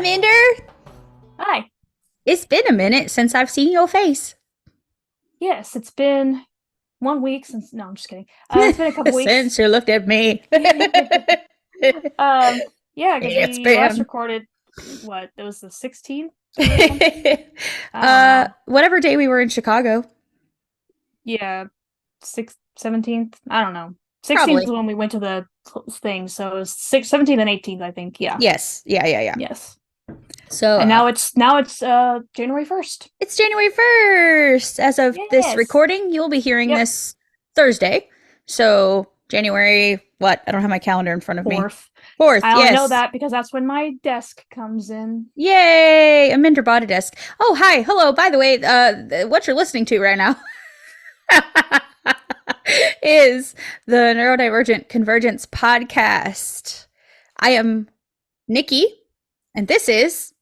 Minder. Hi. It's been a minute since I've seen your face. Yes, it's been 1 week since. No, I'm just kidding. It's been a couple Since weeks. you looked at me. Um, yeah, because It's we last been. recorded what? It was the 16th or something. I don't know. Whatever day we were in Chicago. Yeah, 17th. I don't know. 16th is Probably. when we went to the thing, so it was 17th and 18th, I think. Yeah. Yes. Yeah. Yes. So And now it's January 1st. it's January 1st. As of this Yes. recording, you'll be hearing Yep. this Thursday. So January, what? I don't have my calendar in front of me. 4th. 4th, I only know yes. that because that's when my desk comes in. Yay! A Minder bought a desk. Oh, hi. Hello. By the way, what you're listening to right now is the Neurodivergent Convergence podcast. I am Niki, and this is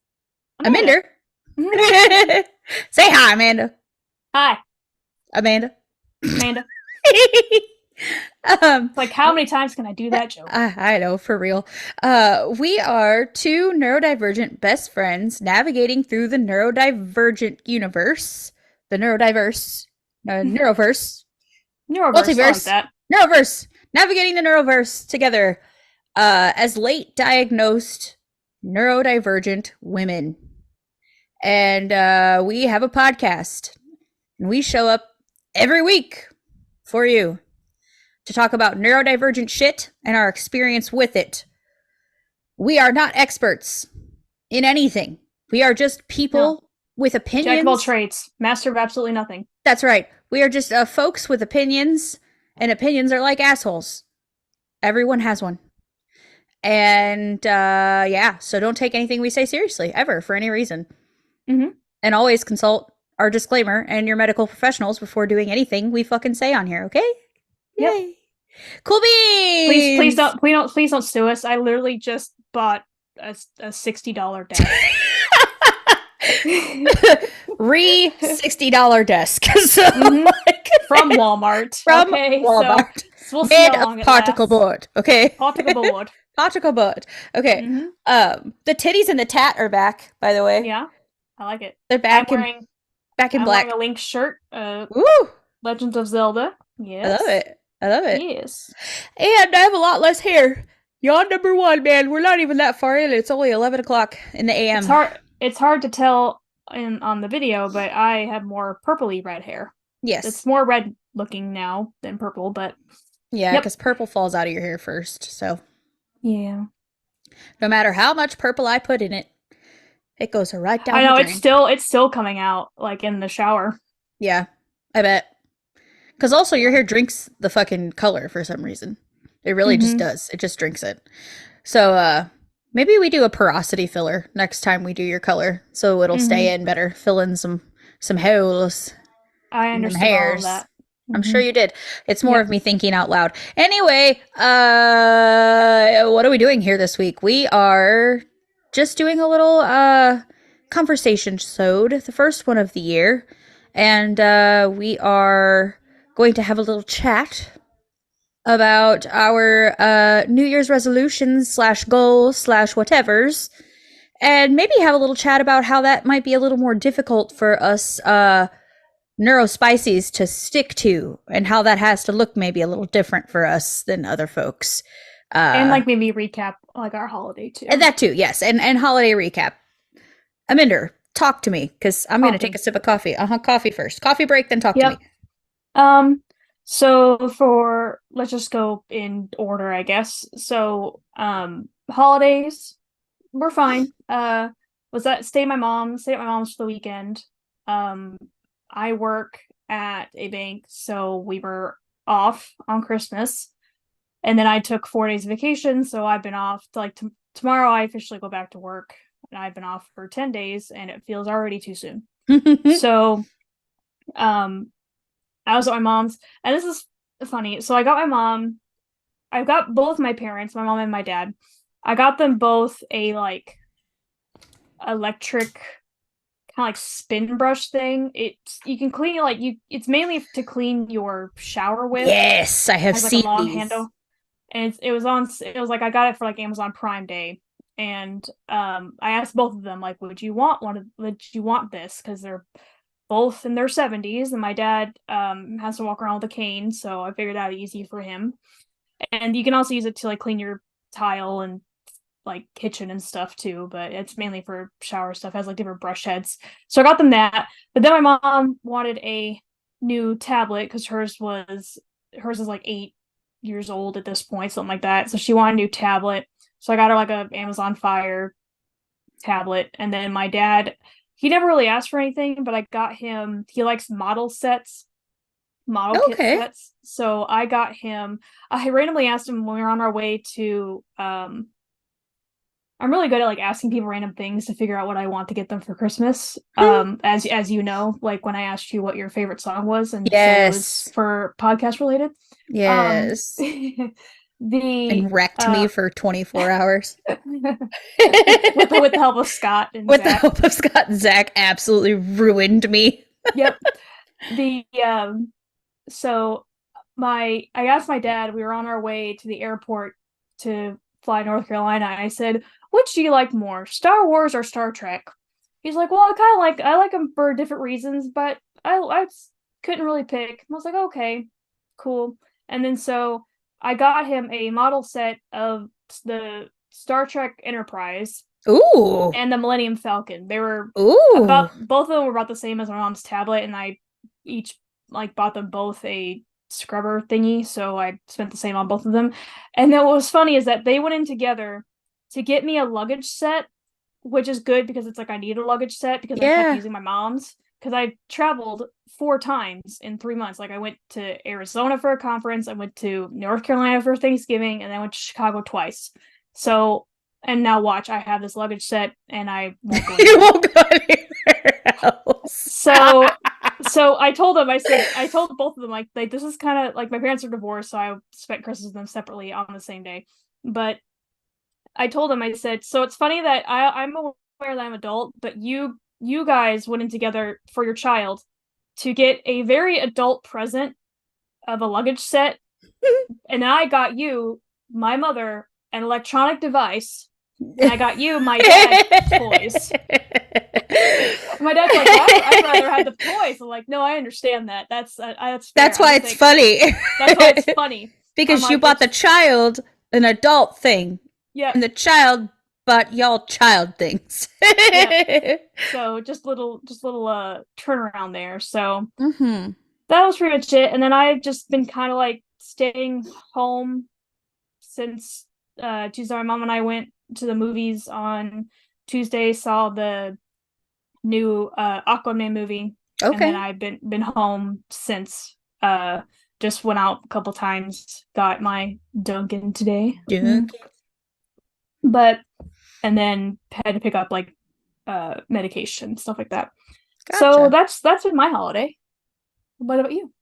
Amanda. Amanda. Say hi, Amanda. Hi, Amanda. Amanda. um, Like, how many times can I do that joke? I know, for real. We are two neurodivergent best friends navigating through the neurodivergent universe, the neuroverse, Neuroverse, I like multiverse, that. neuroverse, navigating the neuroverse together as late diagnosed neurodivergent women. And we have a podcast, and we show up every week for you to talk about neurodivergent shit and our experience with it. We are not experts in anything. We are just people No. with Jack of all opinions. trades, master of absolutely nothing. That's right. We are just folks with opinions, and opinions are like assholes. Everyone has one. And yeah, so don't take anything we say seriously, ever, for any reason. Mm-hmm. And always consult our disclaimer and your medical professionals before doing anything we fucking say on here, okay? Yep. Yay. Cool Please, please beans! don't, please don't sue us. I literally just bought a $60 desk. $60 desk. So, like, From Walmart. from Okay, Walmart. so we'll see Made how of long it particle lasts. board. Okay. Particle board. Particle board. Okay. Mm-hmm. The titties and the tat are back, by the way. Yeah, I like it. They're I'm back in wearing black. a Link shirt. Woo! Legends of Zelda. I love Yes. it. I love it. Yes. And I have a lot less hair. Yawn number one, man. We're not even that far in. It's only 11 o'clock in the It's AM. hard. It's hard to tell on the video, but I have more purpley red hair. Yes. It's more red looking now than purple, but Yeah, yep. because purple falls out of your hair first. So Yeah. no matter how much purple I put in it, it goes right down I the know drain. it's still coming out like in the shower. Yeah, I bet. Because also your hair drinks the fucking color for some reason. It really just does. It just drinks it. So maybe we do a porosity filler next time we do your color, so it'll stay in better, fill in some holes I in them understood all of hairs. that. I'm sure you did. It's more Yep. of me thinking out loud. Anyway, what are we doing here this week? We are just doing a little conversation sode, the first one of the year. And we are going to have a little chat about our New Year's resolutions slash goals slash whatevers. And maybe have a little chat about how that might be a little more difficult for us neurospices to stick to, and how that has to look maybe a little different for us than other folks. And like maybe recap like our holiday too. And that too, yes. And holiday recap. Aminder, talk to me, because I'm going to take a sip of coffee. Coffee first. Coffee break, then talk to me. So let's just go in order, I guess. So, holidays were fine. Was that stay at my mom's for the weekend. I work at a bank, so we were off on Christmas. And then I took 4 days of vacation, so I've been off tomorrow I officially go back to work. And I've been off for 10 days and it feels already too soon. So, I was at my mom's, and this is funny. So I got both my parents, my mom and my dad. I got them both a like electric kind of like spin brush thing. You can clean it's mainly to clean your shower with. Yes, I have it has, like, seen a long these. handle. And it was like I got it for like Amazon Prime Day. and I asked both of them, like, would you want this? Because they're both in their 70s, and my dad has to walk around with a cane, so I figured that would be easy for him. And you can also use it to like clean your tile and like kitchen and stuff too, but it's mainly for shower stuff. It has like different brush heads. So I got them that. But then my mom wanted a new tablet because hers is like 8 years old at this point, something like that. So she wanted a new tablet. So I got her like a Amazon Fire tablet. And then my dad, he never really asked for anything, but I got him, he likes model kit Okay. sets. So I got him, I randomly asked him when we were on our way to I'm really good at like asking people random things to figure out what I want to get them for Christmas. As you know, like when I asked you what your favorite song was and you said it was Yes. for podcast related. Yes. The And wrecked me for 24 hours. with the help of Scott and With the Zach. help of Scott and Zach, absolutely ruined me. Yep. The so I asked my dad, we were on our way to the airport to fly to North Carolina. I said, which do you like more, Star Wars or Star Trek? He's like, well, I like them for different reasons, but I couldn't really pick. I was like, okay, cool. And then so I got him a model set of the Star Trek Enterprise Ooh. and the Millennium Falcon. They were Ooh. both of them were about the same as my mom's tablet, and I each like bought them both a scrubber thingy, so I spent the same on both of them. And then what was funny is that they went in together to get me a luggage set, which is good because it's like I need a luggage set because I kept Yeah. using my mom's because I traveled 4 times in 3 months. Like I went to Arizona for a conference, I went to North Carolina for Thanksgiving, and then I went to Chicago twice. So, and now watch, I have this luggage set and I won't go You anywhere. won't go anywhere else. So I told them, I told both of them, like this is kind of like my parents are divorced, so I spent Christmas with them separately on the same day. But I told them, I said, so it's funny that I'm aware that I'm adult, but you guys went in together for your child to get a very adult present of a luggage set, and I got you, my mother, an electronic device, and I got you, my dad, toys. My dad's like, well, I'd rather have the toys. I'm like, no, I understand that. That's fair. That's why it's funny. That's why it's funny. Because I'm you like, bought the child an adult thing, yeah. and the child bought y'all child things. Yeah. So just little turnaround there. So that was pretty much it. And then I've just been kind of like staying home since Tuesday. My mom and I went to the movies on Tuesday, saw the new Aquaman movie. Okay. And then I've been home since. Just went out a couple times, got my Dunkin' today. But and then had to pick up like medication, stuff like that. Gotcha. So that's been my holiday. What about you?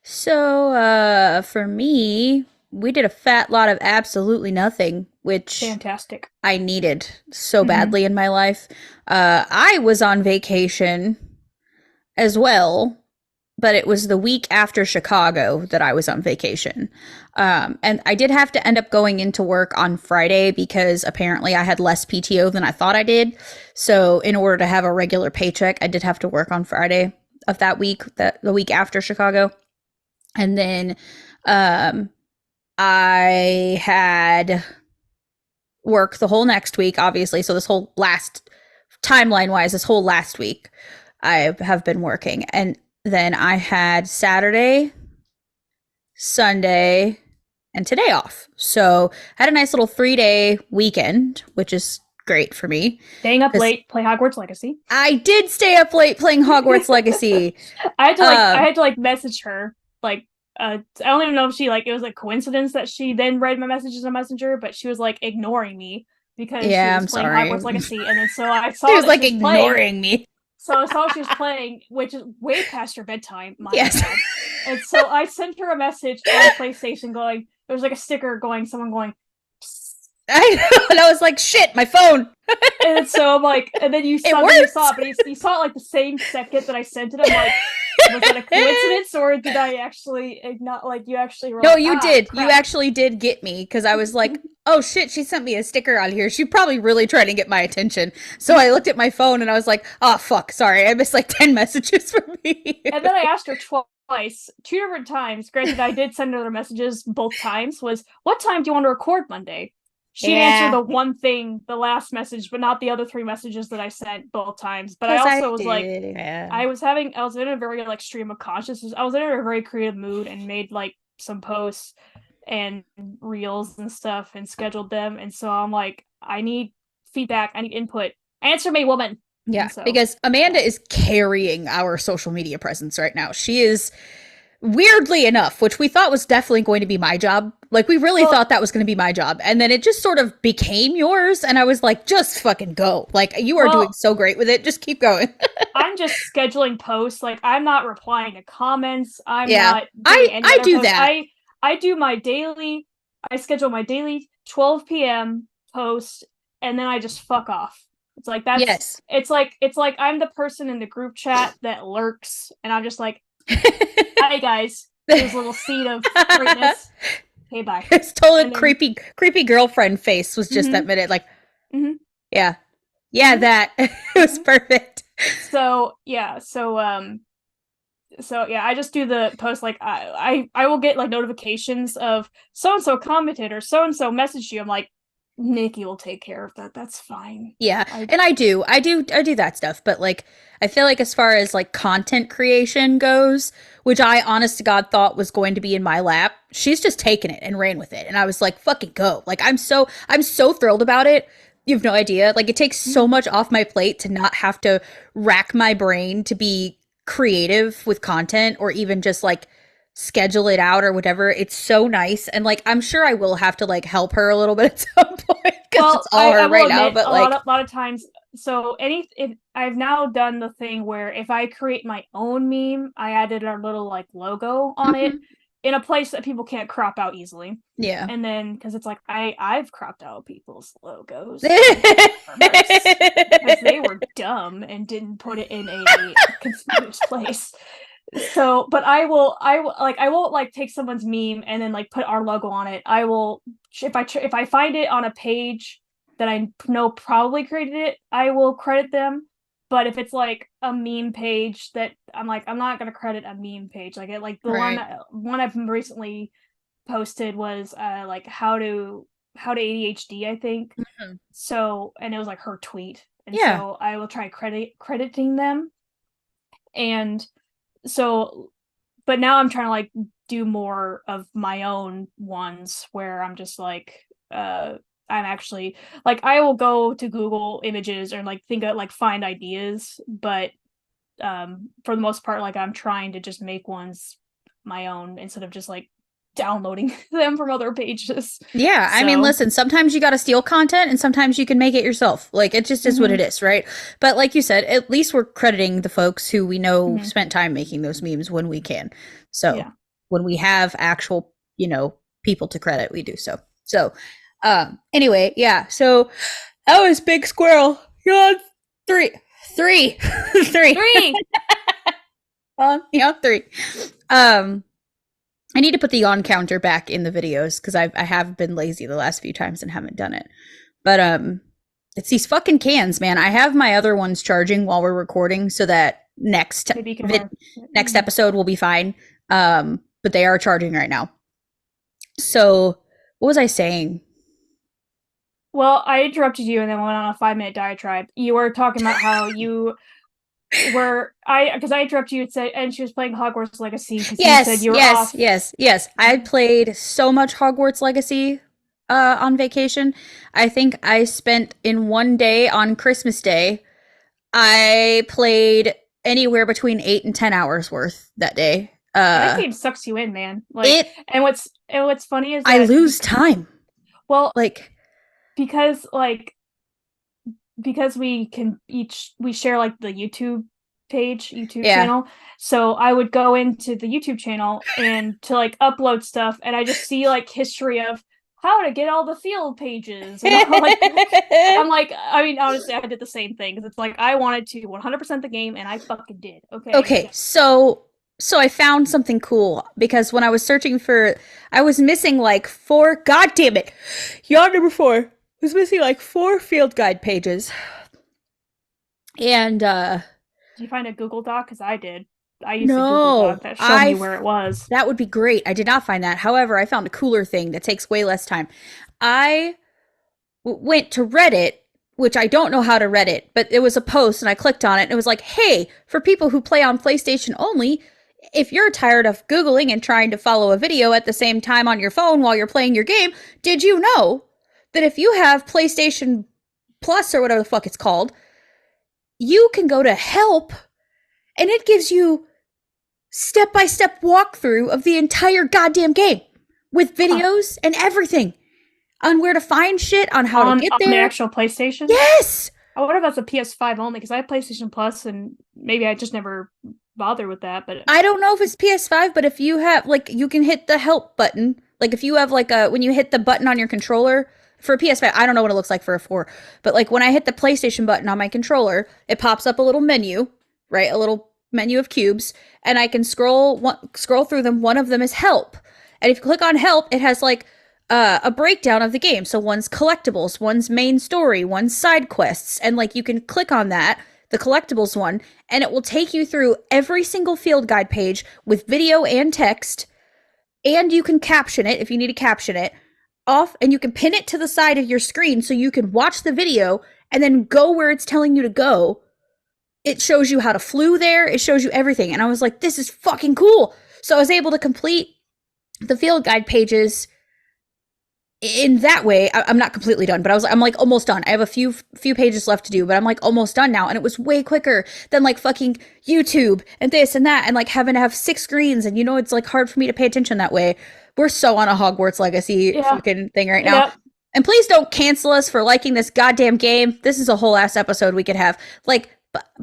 So for me, we did a fat lot of absolutely nothing, which fantastic. I needed so badly in my life. I was on vacation as well, but it was the week after Chicago that I was on vacation. And I did have to end up going into work on Friday because apparently I had less PTO than I thought I did. So in order to have a regular paycheck, I did have to work on Friday of that week, the week after Chicago. And then I had work the whole next week, obviously. So this whole last, timeline-wise, this whole last week, I have been working. And then I had Saturday, Sunday, and today off. So I had a nice little 3-day weekend, which is great for me. Staying up late, play Hogwarts Legacy. I did stay up late playing Hogwarts Legacy. I had to message her. I don't even know if she it was a coincidence that she then read my messages on Messenger, but she was ignoring me because she was playing Hogwarts Legacy, and then so I saw she was ignoring me. So I saw she was playing, which is way past her bedtime. Yes. God. And so I sent her a message on PlayStation going, there was a sticker going, someone going, I know, and I was like, shit, my phone. And so I'm and then you saw it, but you saw it the same second that I sent it. I'm like, Was that a coincidence, or did I actually not like you actually were No, like, you ah, did. You crap? actually did get me because I was like, oh shit, she sent me a sticker on here. She probably really trying to get my attention. So I looked at my phone and I was like, oh fuck, sorry. I missed like 10 messages from me. And then I asked her twice, two different times. Granted, I did send her the messages both times. Was what time do you want to record Monday? She'd answer Yeah, the one thing, the last message, but not the other three messages that I sent both times. But I because I also was like, did. Yeah. I was in a very like stream of consciousness. I was in a very creative mood and made like some posts and reels and stuff and scheduled them. And so I'm like, I need feedback. I need input. Answer me, woman. Yeah, And so, because Amanda yeah. is carrying our social media presence right now. She is weirdly enough, which we thought was definitely going to be my job. Like we really Well, thought that was going to be my job. And then it just sort of became yours and I was like, just fucking go. Like you are doing well, so great with it. Just keep going. I'm just scheduling posts. Like I'm not replying to comments. I'm Yeah. not doing any I other do posts. that. I do my daily. I schedule my daily 12 p.m. post, and then I just fuck off. It's like that's. Yes. It's like I'm the person in the group chat that lurks, and I'm just like, "Hi guys, here's a little seed of greatness. Okay, bye." His total And then, creepy girlfriend face was just that mm-hmm, minute like, mm-hmm, yeah. Yeah, mm-hmm, that. It was mm-hmm. perfect. So yeah, so yeah, I just do the post like I will get like notifications of so and so commented or so and so messaged you. I'm like, Nikki will take care of that. That's fine. Yeah. I And I do that stuff, but like I feel like as far as like content creation goes, which I honest to God thought was going to be in my lap, she's just taken it and ran with it. And I was like, fucking go. Like I'm so thrilled about it. You have no idea. Like it takes so much off my plate to not have to rack my brain to be creative with content or even just like schedule it out or whatever. It's so nice. And like I'm sure I will have to like help her a little bit at some point because well, it's all I her will right now. admit But like lot of times. So any if I've now done the thing where if I create my own meme, I added our little like logo on it mhm. in a place that people can't crop out easily. Yeah. And then because it's like I've cropped out people's logos in farmers because they were dumb and didn't put it in a conspicuous place. So, but I will like I won't like take someone's meme and then like put our logo on it. I will if I find it on a page that I know probably created it, I will credit them. But if it's like a meme page that I'm like I'm not gonna credit a meme page like it like the Right. one I've recently posted was like how to ADHD, I think. Mhm. So and it was like her tweet. And Yeah. so I will try crediting them. And so but now I'm trying to like do more of my own ones where I'm just like I'm actually like I will go to Google images or like think of like find ideas, but for the most part like I'm trying to just make ones my own instead of just like downloading them from other pages. Yeah. I mean, So, listen, sometimes you got to steal content and sometimes you can make it yourself. Like, it just is what it mhm, is, right? But like you said, at least we're crediting the folks who we know mhm, spent time making those memes when we can. So yeah. when we have actual, people to credit, we do so. So, anyway, yeah. So that was Big Squirrel. You're on three. Three. Three. Three. Yeah, three. Um, I need to put the yawn counter back in the videos because I have been lazy the last few times and haven't done it. But it's these fucking cans, man. I have my other ones charging while we're recording so that Maybe you can have. next Mhm. episode will be fine. But they are charging right now. So what was I saying? Well, I interrupted you and then went on a 5 minute diatribe. You were talking about how you were I because I interrupted you and said and she was playing Hogwarts Legacy because you said Yes, you were yes, off. yes, yes. I played so much Hogwarts Legacy on vacation. I think I spent in one day on Christmas Day I played anywhere between 8 and 10 hours worth that day. That game sucks you in, man. Like, It and what's funny is I that lose time. well, Like, because like because we share like the YouTube yeah. channel. So I would go into the YouTube channel and to like upload stuff, and I just see like history of how to get all the field pages, and I'm like, I mean, honestly, I did the same thing because it's like I wanted to 100% the game, and I fucking did. Okay, Okay, yeah. so So I found something cool because when I was searching for, I was missing like four. God damn it, yawn number four. I was missing like four field guide pages, and Did you find a Google Doc? Because I did. I used a Google no, Doc that showed me I where it was. that would be great. I did not find that. However, I found a cooler thing that takes way less time. I went to Reddit, which I don't know how to Reddit, but it was a post and I clicked on it and it was like, hey, for people who play on PlayStation only, if you're tired of Googling and trying to follow a video at the same time on your phone while you're playing your game, did you know that if you have PlayStation Plus or whatever the fuck it's called, you can go to help and it gives you step by step walkthrough of the entire goddamn game with Huh. videos and everything on where to find shit, on how to get On the there. actual PlayStation? Yes! I wonder if that's a PS5 only because I have PlayStation Plus and maybe I just never bothered with that. But I don't know if it's PS5, but if you have, like, you can hit the help button. Like, if you have, like, when you hit the button on your controller for a PS5, I don't know what it looks like for a 4, but, like, when I hit the PlayStation button on my controller, it pops up a little menu, right? A little menu of cubes, and I can scroll through them. One of them is help. And if you click on help, it has, like, a breakdown of the game. So one's collectibles, one's main story, one's side quests. And, like, you can click on that, the collectibles one, and it will take you through every single field guide page with video and text, and you can caption it if you need to caption it off, and you can pin it to the side of your screen so you can watch the video and then go where it's telling you to go. It shows you how to flew there, it shows you everything. And I was like, this is fucking cool. So I was able to complete the field guide pages in that way. I'm not completely done, but I'm like almost done. I have a few pages left to do, but I'm like almost done now. And it was way quicker than like fucking YouTube and this and that and like having to have 6 screens. And it's like hard for me to pay attention that way. We're so on a Hogwarts Legacy yeah, fucking thing right now. yeah. And please don't cancel us for liking this goddamn game. This is a whole ass episode we could have. Like,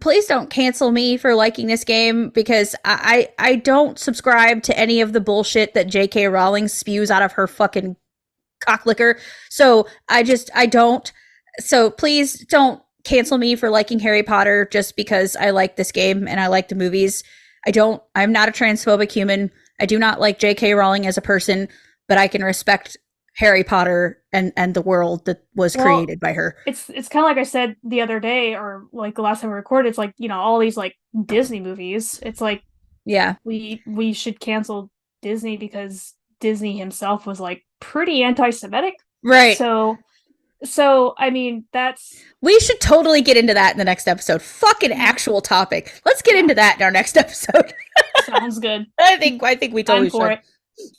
please don't cancel me for liking this game because I don't subscribe to any of the bullshit that J.K. Rowling spews out of her fucking cocklicker. So I don't. So please don't cancel me for liking Harry Potter just because I like this game and I like the movies. I'm not a transphobic human. I do not like J.K. Rowling as a person, but I can respect Harry Potter and the world that was Well, created by her. it's kind of like I said the other day, or like the last time we recorded. It's like all these like Disney movies. It's like Yeah. we should cancel Disney because Disney himself was like pretty anti-Semitic. Right. So I mean that's We should totally get into that in the next episode. Fucking actual topic. Let's get into that in our next episode. sounds good. I think we I'm totally for should. it.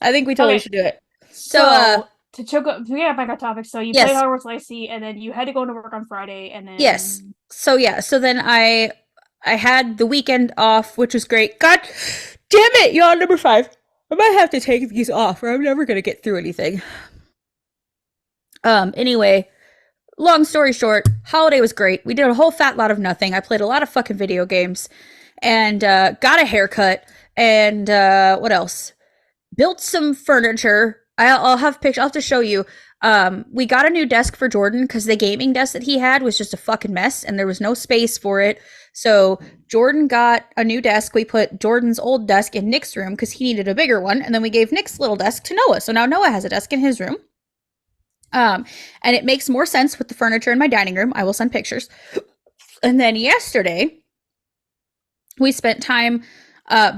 I think we totally Okay, should do it. So so to get back on topic, so you played yes. Hogwarts Legacy, and then you had to go into work on Friday, and Yes. then So yeah, so then I had the weekend off, which was great. God damn it, y'all, number 5. I might have to take these off or I'm never gonna get through anything. Anyway, long story short, holiday was great. We did a whole fat lot of nothing. I played a lot of fucking video games and got a haircut and what else? Built some furniture. I'll have pictures. I'll have to show you. We got a new desk for Jordan because the gaming desk that he had was just a fucking mess and there was no space for it. So Jordan got a new desk. We put Jordan's old desk in Nick's room because he needed a bigger one, and then we gave Nick's little desk to Noah. So now Noah has a desk in his room. And it makes more sense with the furniture in my dining room. I will send pictures. And then yesterday, we spent time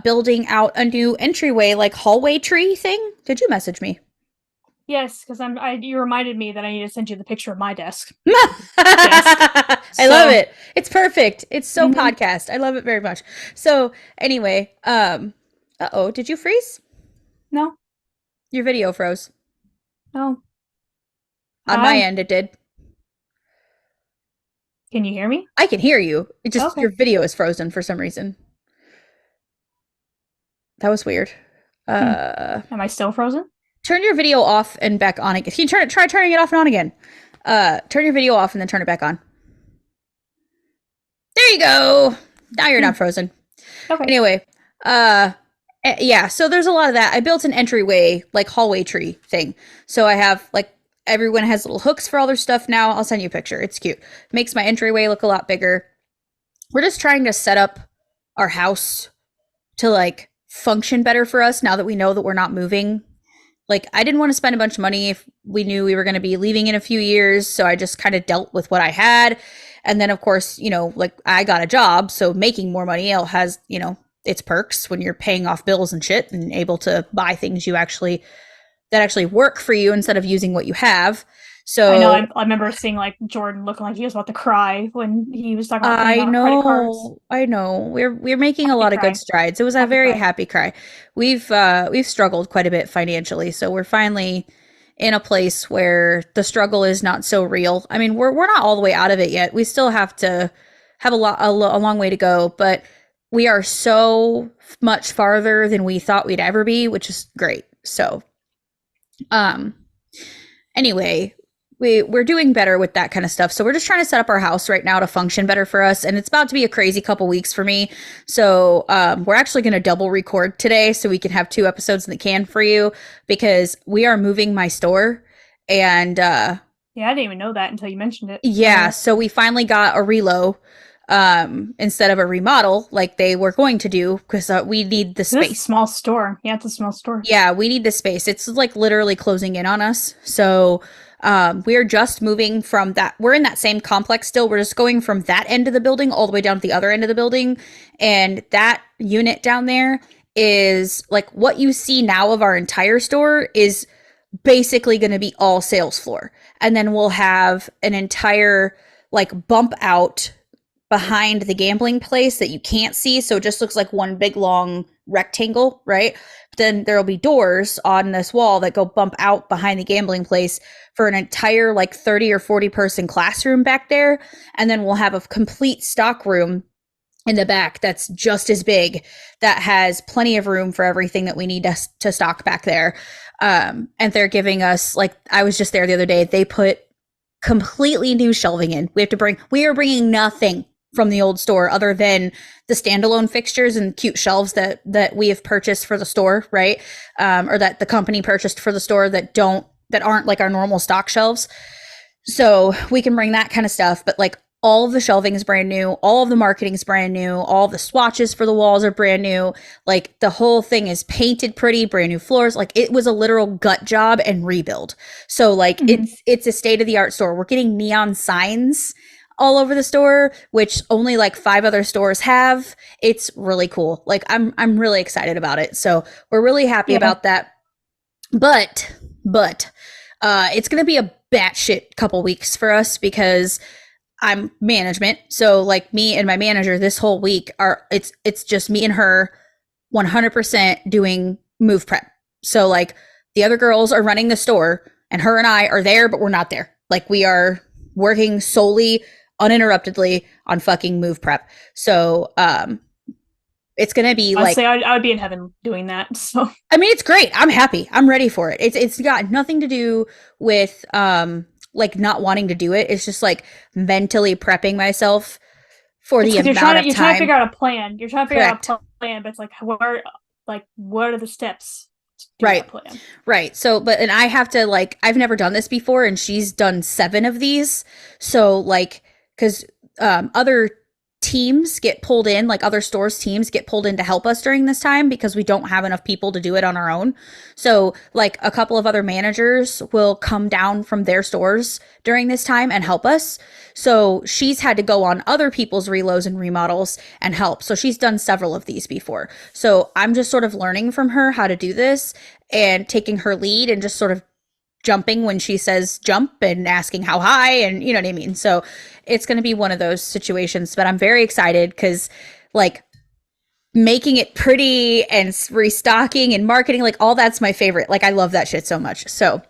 building out a new entryway, like hallway tree thing. Did you message me? yes, because you reminded me that I need to send you the picture of my desk. I love it. It's perfect. It's so podcast. I love it very much. So anyway, uh-oh, did you freeze? No, Your video froze. no. On my end, it did. Can you hear me? I can hear you. It just Okay. your video is frozen for some reason. That was weird. Am I still frozen? Turn your video off and back on again. Can you try turning it off and on again? Turn your video off and then turn it back on. There you go. Now you're not frozen. Okay. Anyway, yeah, so there's a lot of that. I built an entryway, like hallway tree thing. So I have like everyone has little hooks for all their stuff now. I'll send you a picture. It's cute. Makes my entryway look a lot bigger. We're just trying to set up our house to like function better for us now that we know that we're not moving. Like, I didn't want to spend a bunch of money if we knew we were going to be leaving in a few years. So I just kind of dealt with what I had. And then, of course, like I got a job. So making more money has, its perks when you're paying off bills and shit and able to buy things that actually work for you instead of using what you have. So I know. I remember seeing like Jordan looking like he was about to cry when he was talking about paying off credit cards. I know. We're making a Happy lot of cry. good strides. It was a Happy very cry. happy cry. We've struggled quite a bit financially, so we're finally in a place where the struggle is not so real. I mean, we're not all the way out of it yet. We still have to have a long way to go, but we are so much farther than we thought we'd ever be, which is great. So, um, anyway, we're doing better with that kind of stuff. So we're just trying to set up our house right now to function better for us. And it's about to be a crazy couple weeks for me. So we're actually going to double record today so we can have 2 episodes in the can for you, because we are moving my store. And yeah, I didn't even know that until you mentioned it. yeah, so we finally got a relo instead of a remodel like they were going to do, because we need the space. It's a small store. Yeah, it's a small store. Yeah, we need the space. It's like literally closing in on us. So we're just moving from that. We're in that same complex still. We're just going from that end of the building all the way down to the other end of the building. And that unit down there is like what you see now of our entire store is basically going to be all sales floor. And then we'll have an entire like bump out behind the gambling place that you can't see. So it just looks like one big long rectangle, right? But then there'll be doors on this wall that go bump out behind the gambling place for an entire like 30 or 40 person classroom back there. And then we'll have a complete stock room in the back that's just as big, that has plenty of room for everything that we need to stock back there. And they're giving us, like, I was just there the other day, they put completely new shelving in. We are bringing nothing from the old store other than the standalone fixtures and cute shelves that we have purchased for the store, right? Or that the company purchased for the store that aren't like our normal stock shelves. So we can bring that kind of stuff, but like all of the shelving is brand new, all of the marketing is brand new, all the swatches for the walls are brand new. Like the whole thing is painted pretty, brand new floors. Like it was a literal gut job and rebuild. So like it's a state of the art store. We're getting neon signs all over the store, which only like 5 other stores have. It's really cool. Like I'm really excited about it. So we're really happy about that. But it's going to be a batshit couple weeks for us because I'm management. So like me and my manager this whole week it's just me and her 100% doing move prep. So like the other girls are running the store and her and I are there, but we're not there. Like we are working solely uninterruptedly on fucking move prep. So it's gonna be I'd like, say I would be in heaven doing that. So I mean, it's great. I'm happy. I'm ready for it. It's got nothing to do with like not wanting to do it. It's just like mentally prepping myself for the amount of time. You're trying to figure out a plan. You're trying to figure Correct. out a plan, but it's like what are the steps to do Right. that plan? Right. So, and I have to like, I've never done this before, and she's done 7 of these. So like, because other teams get pulled in, like other stores teams get pulled in to help us during this time because we don't have enough people to do it on our own. So like a couple of other managers will come down from their stores during this time and help us. So she's had to go on other people's reloads and remodels and help. So she's done several of these before. So I'm just sort of learning from her how to do this and taking her lead and just sort of jumping when she says jump and asking how high, and you know what I mean? So it's going to be one of those situations, but I'm very excited because like making it pretty and restocking and marketing, like all that's my favorite. Like I love that shit so much. So,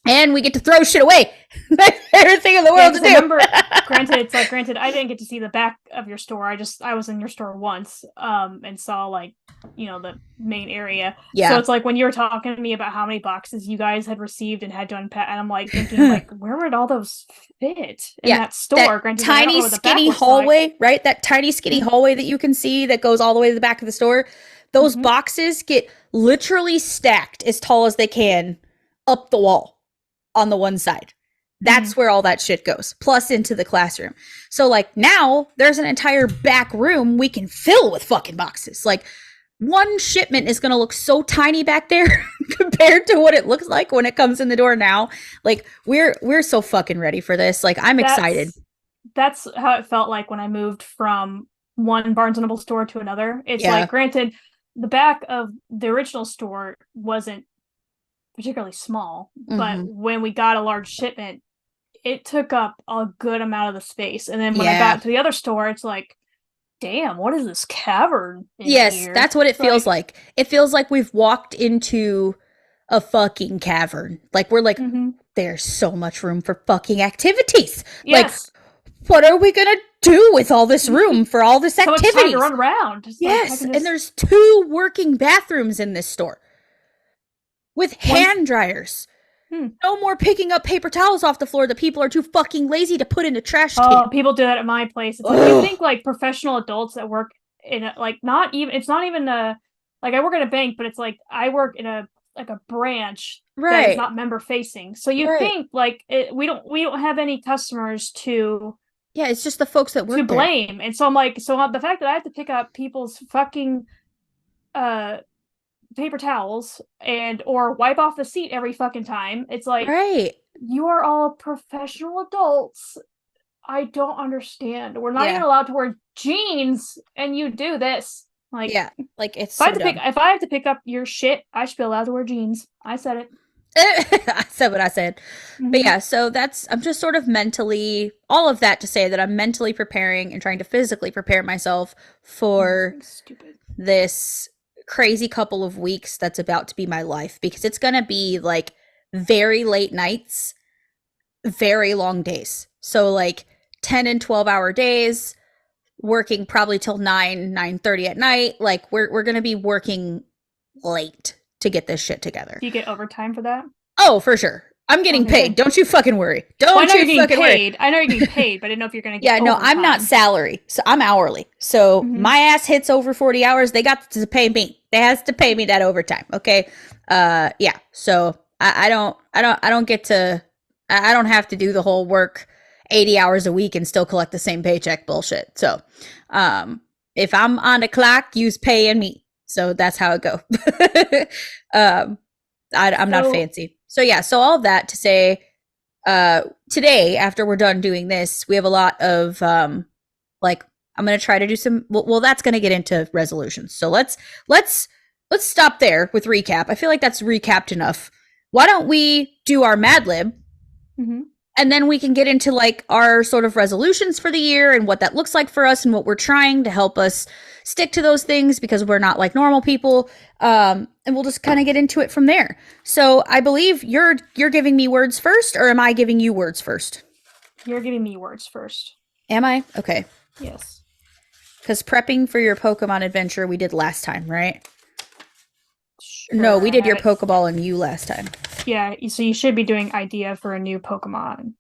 and we get to throw shit away. My favorite thing in the world to do. Remember, granted, I didn't get to see the back of your store. I was in your store once, and saw like, the main area. Yeah. So it's like when you were talking to me about how many boxes you guys had received and had to unpack, and I'm like thinking like, where would all those fit in that store? That granted, tiny skinny hallway, right? That tiny skinny hallway that you can see that goes all the way to the back of the store. Those boxes get literally stacked as tall as they can up the wall on the one side. That's where all that shit goes, plus into the classroom. So like now there's an entire back room we can fill with fucking boxes. Like one shipment is going to look so tiny back there compared to what it looks like when it comes in the door now. Like we're so fucking ready for this. Like I'm excited. That's how it felt like when I moved from one Barnes and Noble store to another. It's Yeah. like, granted, the back of the original store wasn't particularly small, but Mm-hmm. when we got a large shipment, it took up a good amount of the space. And then when I Yeah. got to the other store, it's like, damn, what is this cavern in Yes, here? that's what it It's feels like, like. It feels like we've walked into a fucking cavern. Like we're like, mm-hmm. there's so much room for fucking activities. Like, Yes, what are we gonna do with all this room for all this so much time to activities? run around. It's like I Yes, can and just there's 2 working bathrooms in this store with one. hand dryers. Hmm. No more picking up paper towels off the floor that people are too fucking lazy to put in a trash can. Oh, people do that at my place. It's like you Ugh. think like professional adults that work in a, like not even it's not even a like I work in a bank, but it's like I work in a like a branch that is Right, not member facing. So you right. think like we don't have any customers Yeah, it's just the folks that to work there. blame, and so I'm like the fact that I have to pick up people's fucking uh paper towels and or wipe off the seat every fucking time. It's like Right. you are all professional adults. I don't understand. We're not even Yeah. allowed to wear jeans, and you do this. Like, Yeah. Like it's so dumb. if I have to pick up your shit, I should be allowed to wear jeans. I said it. I said what I said. But Mm-hmm. yeah, so I'm just sort of mentally, all of that to say that I'm mentally preparing and trying to physically prepare myself for Stupid. this crazy couple of weeks that's about to be my life because it's going to be like very late nights, very long days. So like 10 and 12-hour days, working probably till 9:30 at night. Like we're going to be working late to get this shit together. Do you get overtime for that? Oh, for sure. I'm getting paid. Okay. Don't you fucking worry. Well, I Don't know you're you getting fucking worry. paid. I know you're getting paid, but I didn't know if you're going to get Yeah, no, I'm not overtime. salary. So I'm hourly. So Mm-hmm. my ass hits over 40 hours, they got to pay me. They has to pay me that overtime, okay? Yeah. So I don't get to I don't have to do the whole work 80 hours a week and still collect the same paycheck bullshit. So, um if I'm on the clock, you's paying me. So that's how it go. um I'm not So, fancy. So yeah, so all of that to say, today after we're done doing this, we have a lot of like I'm gonna try to do some. Well, that's gonna get into resolutions. So let's let's stop there with recap. I feel like that's recapped enough. Why don't we do our Mad Lib mm-hmm. and then we can get into like our sort of resolutions for the year and what that looks like for us and what we're trying to help us stick to those things because we're not like normal people. And we'll just kind of get into it from there. So I believe you're giving me words first, or am I giving you words first? You're giving me words first. Am I? Okay. Yes. Because prepping for your Pokemon adventure we did last time, right? Sure, No, we I did have your it. Pokeball and you last time. Yeah, so you should be doing idea for a new Pokemon.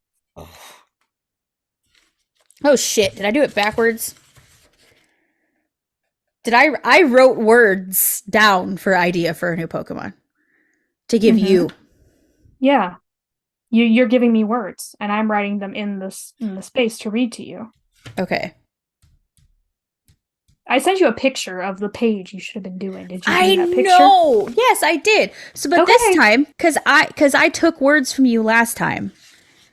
Oh shit! Did I do it backwards? Did I wrote words down for idea for a new Pokemon to give Mm-hmm. you? Yeah. You're giving me words, and I'm writing them in the space to read to you. Okay. I sent you a picture of the page you should have been doing. Did you I do that picture? know. Yes, I did. So, but this Okay. time, because I took words from you last time.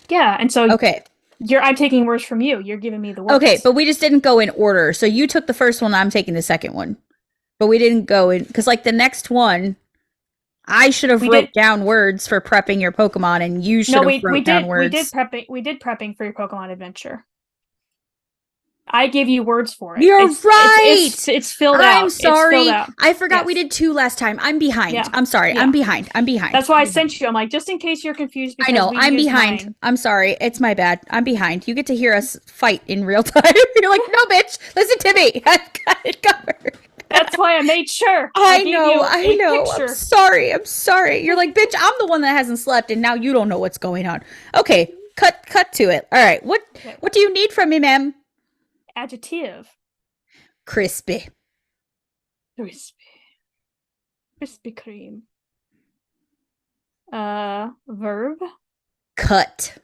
Yeah, and so Okay. I'm taking words from you. You're giving me the words. Okay, but we just didn't go in order. So you took the first one. I'm taking the second one. But we didn't go in because like the next one, I should have we wrote did down words for prepping your Pokemon, and you should no, have wrote down words. we did prepping for your Pokemon adventure. I gave you words for it. You're right. It's filled I'm out. It's filled sorry. out. I forgot we Yes. did 2 last time. I'm behind. Yeah. I'm sorry. Yeah. I'm behind. I'm behind. That's why I I'm behind. sent you. I'm like, just in case you're confused I because know. we I'm used behind. mine. I'm sorry. It's my bad. I'm behind. You get to hear us fight in real time. You're like, no, bitch. Listen to me. I've got it covered. That's why I made sure. I gave know. you I a know. picture. I'm sorry. I'm sorry. You're like, bitch. I'm the one that hasn't slept, and now you don't know what's going on. Okay. Cut to it. All right. What do you need from me, ma'am? Adjective. Crispy. Crispy. Krispy Kreme. Verb. Cut.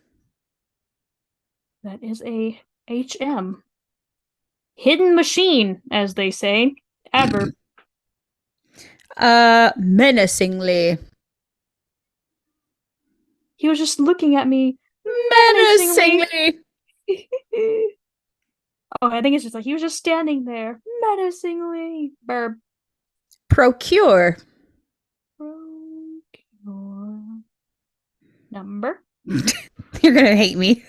That is a HM. Hidden machine, as they say. Adverb. Menacingly. He was just looking at me menacingly. Menacingly. Oh, I think it's just like he was just standing there menacingly. Verb. Procure. Procure. Number. You're gonna hate me.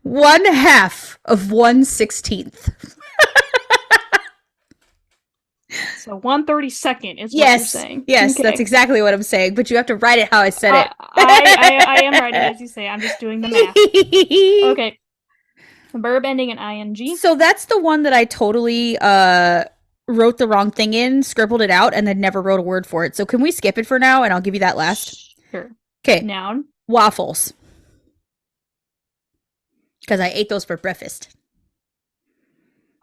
1/2 of 1/16. So 1/32 is what you're Yes, saying. yes, Okay. that's exactly what I'm saying. But you have to write it how I said it. I am writing as you say. I'm just doing the math. Okay. Verb ending in ing. So that's the one that I totally wrote the wrong thing in, scribbled it out, and then never wrote a word for it. So can we skip it for now and I'll give you that last? Sure. Okay. Noun. Waffles. Because I ate those for breakfast.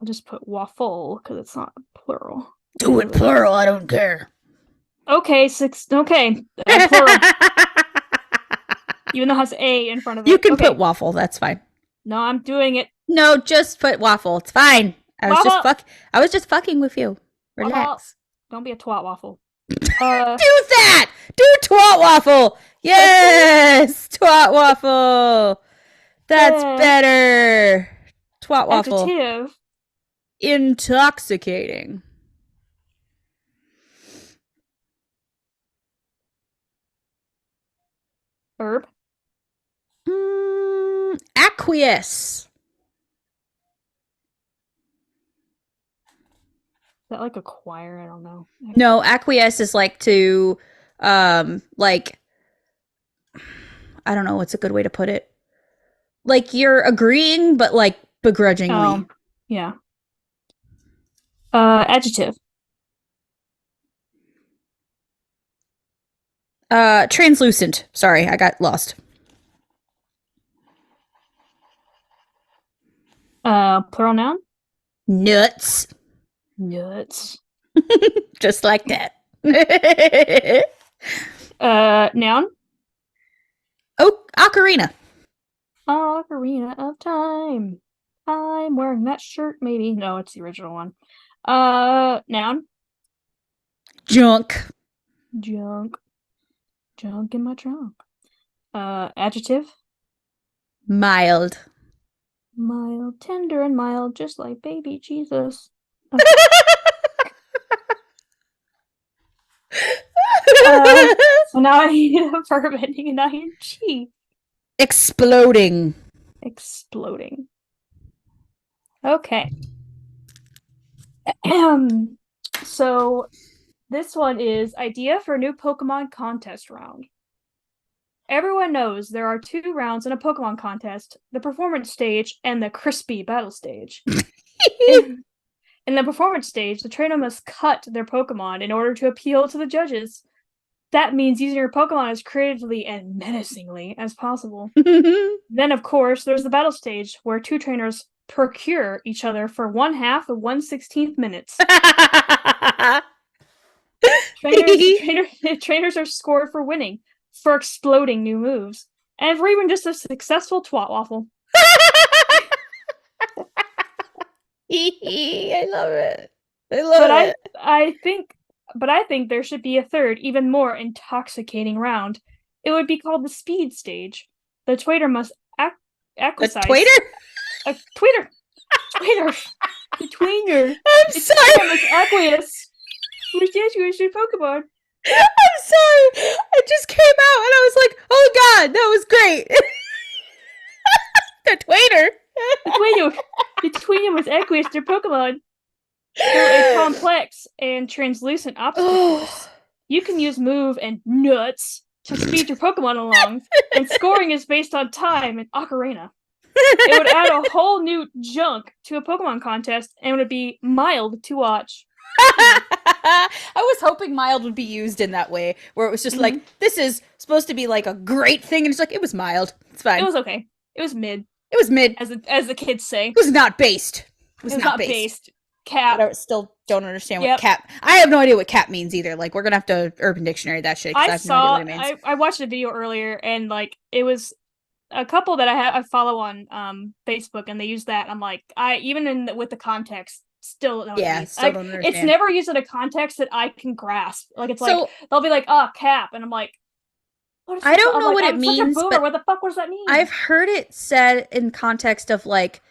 I'll just put waffle because it's not plural. Do it plural, I don't care. Okay, plural. Even though it has a in front of it. You can put waffle, that's fine. No, I'm doing it. No, just put waffle. It's fine. I was just fucking with you. Relax. Waffle. Don't be a twat waffle. Do that! Do twat waffle! Yes! Twat waffle! That's better. Twat waffle. Adjective. Intoxicating. Verb. Acquiesce. Is that like a choir? I don't know. No, acquiesce is like to, like, I don't know what's a good way to put it. Like you're agreeing, but like begrudgingly. Yeah. Adjective. Translucent. Sorry, I got lost. Plural noun. Nuts. Nuts. Just like that. Noun. Ocarina. Ocarina of Time. I'm wearing that shirt, maybe. No, it's the original one. Noun. Junk. Junk. Junk in my trunk. Adjective. Mild. Mild, tender and mild, just like baby Jesus. So now I need a verb ending in ing. Exploding. Exploding. Okay. So this one is idea for new Pokemon contest round. Everyone knows there are 2 rounds in a Pokemon contest, the performance stage and the crispy battle stage. In the performance stage, the trainer must cut their Pokemon in order to appeal to the judges. That means using your Pokemon as creatively and menacingly as possible. Then, of course, there's the battle stage, where 2 trainers procure each other for 1/2 of 1/16 minutes. Trainers are scored for winning, for exploding new moves, and for even just a successful twat waffle. I love it. I love it. I think there should be a third, even more intoxicating round. It would be called the speed stage. The twaiter must acquiesce. The twaiter? Twaiter. The tweener. I'm sorry. Must acquiesce. With your Pokemon. I'm sorry. It just came out and I was like, oh god, that was great. The twaiter. The tweener must acquiesce their Pokemon. They're a complex and translucent obstacle course. You can use move and nuts to speed your Pokemon along, and scoring is based on time and ocarina. It would add a whole new junk to a Pokemon contest, and it would be mild to watch. I was hoping mild would be used in that way, where it was just like, this is supposed to be like a great thing, and it's like, it was mild. It's fine. It was okay. It was mid. It was mid. As the kids say. It was not based. It was not based. Cap. But I still don't understand what cap. I have no idea what cap means either. Like, we're gonna have to Urban Dictionary that shit. I have no idea what it means. I watched a video earlier, and like it was a couple that I follow on Facebook, and they use that. I'm like, with the context still don't know what it Yeah, means. still Like, don't it's understand. never used in a context that I can grasp. Like, it's like So they'll be like, "Oh, cap," and I'm like, "What is I this?" don't I'm know like, what it "I'm such a means, boomer. but What the fuck? What does that mean?" I've heard it said in context of like,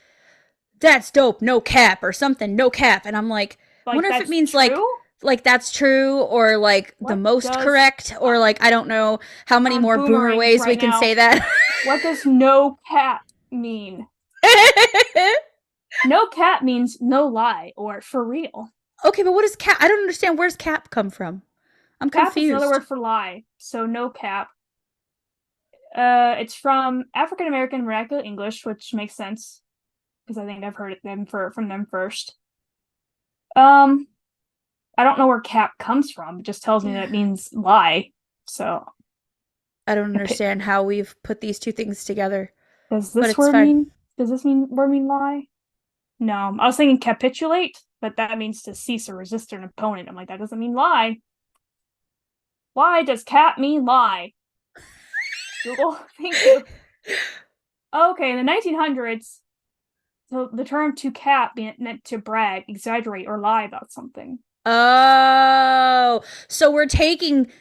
that's dope, no cap, or something, no cap. And I'm like, I Like, wonder if it that's means true. like that's true, or like the What most does correct, or like I don't know how many I'm more boomer boomering ways we right can say now? that. What does no cap mean? No cap means no lie or for real. Okay, but what is cap? I don't understand. Where's cap come from? I'm Cap is another confused. word for lie. So no cap. It's from African American Vernacular English, which makes sense because I think I've heard them from them first. Um, I don't know where cap comes from. It just tells me that it Yeah. means lie. So I don't understand how we've put these two things together, does but this it's word fine. mean? Does this word mean lie? No, I was thinking capitulate, but that means to cease or resist an opponent. I'm like, that doesn't mean lie. Why does cap mean lie? Google, thank you. Okay, in the 1900s, so the term to cap meant to brag, exaggerate, or lie about something. Oh, so we're taking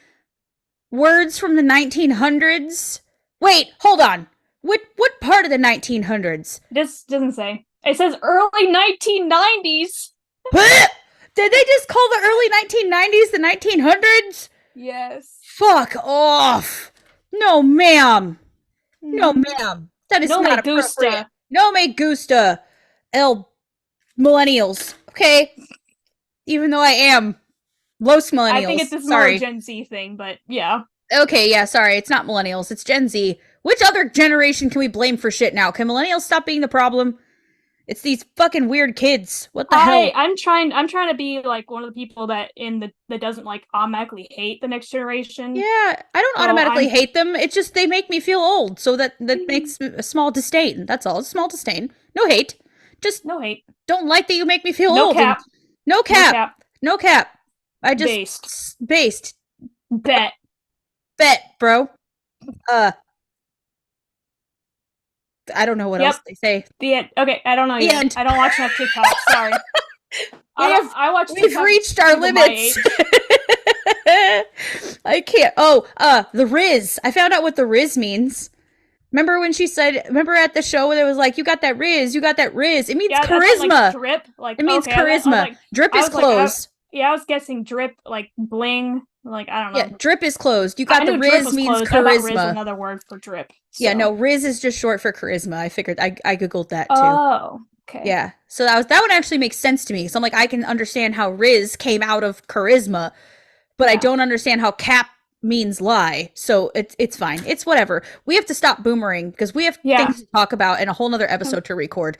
words from the 1900s. Wait, hold on. What part of the 1900s? This doesn't say. It says early 1990s. Did they just call the early 1990s the 1900s? Yes. Fuck off. No, ma'am. No, Mm-hmm. ma'am. That is No me not appropriate. gusta. No me gusta. El millennials. Okay? Even though I am Los I think millennials. it's more a Sorry. Gen Z thing, but yeah. Okay, yeah, sorry. It's not millennials. It's Gen Z. Which other generation can we blame for shit now? Can millennials stop being the problem? It's these fucking weird kids. What the hell? I'm trying to be like one of the people that doesn't like automatically hate the next generation. Yeah, I don't So automatically I'm hate them. It's just they make me feel old, so that makes a small disdain. That's all. A small disdain. No hate. Just no hate. don't like that you make me feel No old. And cap. no No cap. cap. No cap. I just Based. based Bet. bet, bro. Uh, I don't know what else Yep. they say. The end. Okay, I don't know The either. end. I don't watch enough TikTok. Sorry. I watch We've TikTok reached for our people my limits. age. I can't. Oh, the Riz. I found out what the Riz means. Remember when she said, remember at the show where it was like, you got that Riz, you got that Riz. It means Yeah, I thought like charisma. drip. Like It means okay, I was charisma. like Drip I is was like closed. yeah, I was guessing drip like bling. Like I don't Yeah, know. drip is closed. You I got the knew drip Riz was means closed. I thought Riz was charisma. another word for drip. Yeah, no, So Riz is just short for charisma. I figured I googled that too. oh okay. Yeah. So that one actually makes sense to me. So I'm like, I can understand how Riz came out of charisma, but I Yeah. don't understand how cap means lie. So it's fine. It's whatever. We have to stop boomering because we have Yeah. things to talk about and a whole nother episode to record.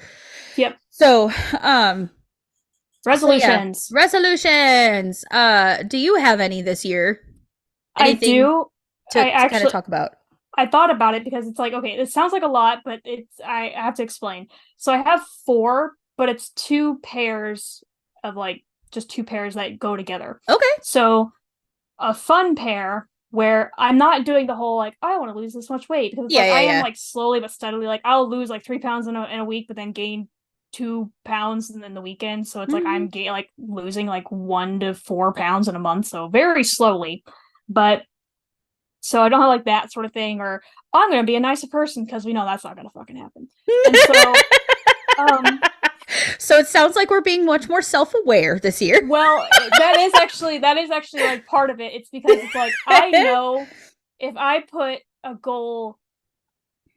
Yep. So um yeah, Resolutions. resolutions. Do you have any this year? I Anything do. to I kind of actually talk about? I thought about it because it's like, okay, it sounds like a lot, but I have to explain. So I have four, but it's two pairs of like just two pairs that go together. Okay. So a fun pair where I'm not doing the whole like, I want to lose this much weight because it's Yeah, like yeah, I am yeah. like slowly but steadily, like I'll lose like 3 pounds in a week, but then gain 2 pounds in the weekend. So it's like Mm-hmm. like losing like 1 to 4 pounds in a month. So very slowly. But so I don't have like that sort of thing, or I'm gonna be a nicer person because we know that's not gonna fucking happen. And so, um, So it sounds like we're being much more self-aware this year. well, that is actually like part of it. It's because it's like I know if I put a goal,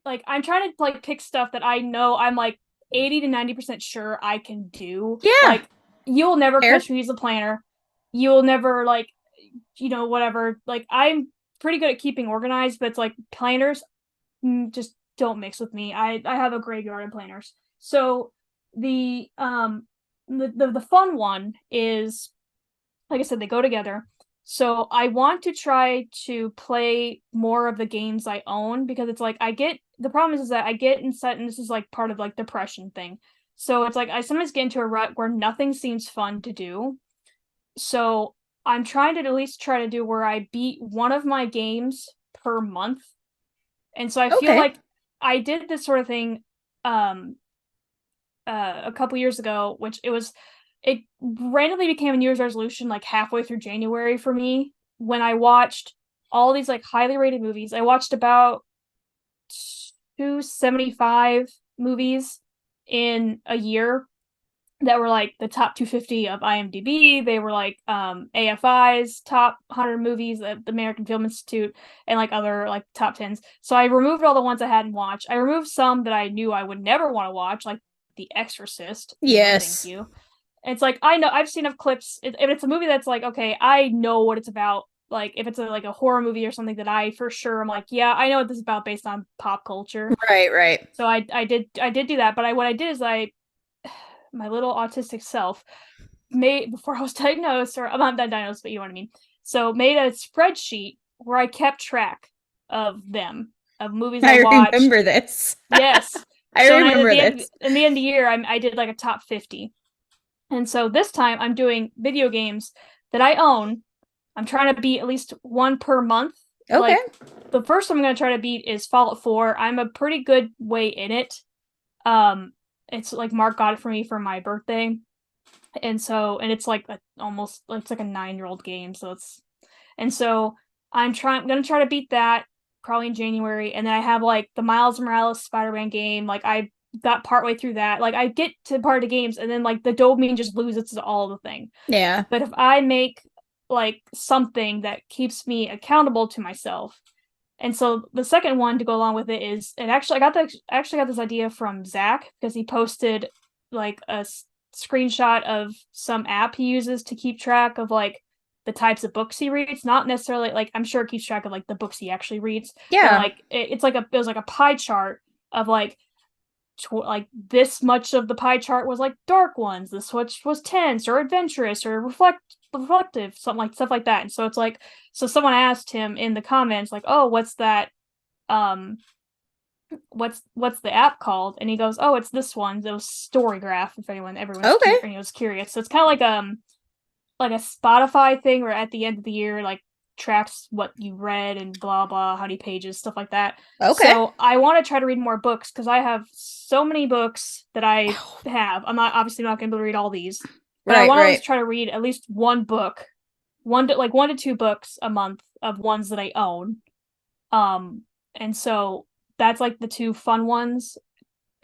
like I'm trying to like pick stuff that I know I'm like 80 to 90% sure I can do. Yeah. Like you'll never Fair. catch me as a planner. You'll never like whatever. Like I'm pretty good at keeping organized, but it's like planners just don't mix with me. I have a graveyard of planners. So the the fun one is like I said, they go together. So I want to try to play more of the games I own because it's like I get the problem is that I get in set and this is like part of like depression thing. So it's like I sometimes get into a rut where nothing seems fun to do. So I'm trying to at least try to do where I beat one of my games per month. And so I feel Okay. like I did this sort of thing a couple years ago, which it was it randomly became a New Year's resolution like halfway through January for me when I watched all these like highly rated movies. I watched about 275 movies in a year that were like the top 250 of IMDb. They were like AFI's top 100 movies at the American Film Institute and like other like top 10s. So I removed all the ones I hadn't watched. I removed some that I knew I would never want to watch, like The Exorcist. No, thank Yes. you. It's like I know I've seen enough clips. If it's a movie that's like, okay, I know what it's about. Like if it's like a horror movie or something that I for sure I'm like, yeah, I know what this is about based on pop culture. Right, right. So I did do that, but what I did is I my little autistic self made before I was diagnosed, or I'm not diagnosed, but you know what I mean. So made a spreadsheet where I kept track of them, of movies I I watched. remember this. Yes. I So at remember the end this. in the end of the year, I did like a top 50. And so this time I'm doing video games that I own. I'm trying to beat at least one per month. Okay. Like the first one I'm gonna try to beat is Fallout 4. I'm a pretty good way in it. It's like Mark got it for me for my birthday. And it's like almost it's like a 9-year-old game, so it's and so I'm gonna try to beat that probably in January, and then I have like the Miles Morales Spider-Man game. Like I got partway through that. Like I get to part of the games, and then like the dopamine just loses all the thing. Yeah. But if I make like something that keeps me accountable to myself, and so the second one to go along with it is, and actually got this idea from Zach because he posted like a screenshot of some app he uses to keep track of like the types of books he reads. Not necessarily like I'm sure it keeps track of like the books he actually reads, but Yeah. like it was like a pie chart of like like this much of the pie chart was like dark ones, this much was tense or adventurous or reflective, something like stuff like that. And so it's like, so someone asked him in the comments like, oh, what's that, um what's the app called? And he goes, oh, it's this one, it was Storygraph, if Okay. anyone's curious. So it's kind of like a Spotify thing where at the end of the year, like tracks what you read and blah blah, how many pages, stuff like that. Okay. So I want to try to read more books because I have so many books that I Oh, have. I'm not obviously not going to be able to read all these, but I right, want to at right. least try to read at least one book, one to two books a month of ones that I own. Um, and so that's like the two fun ones,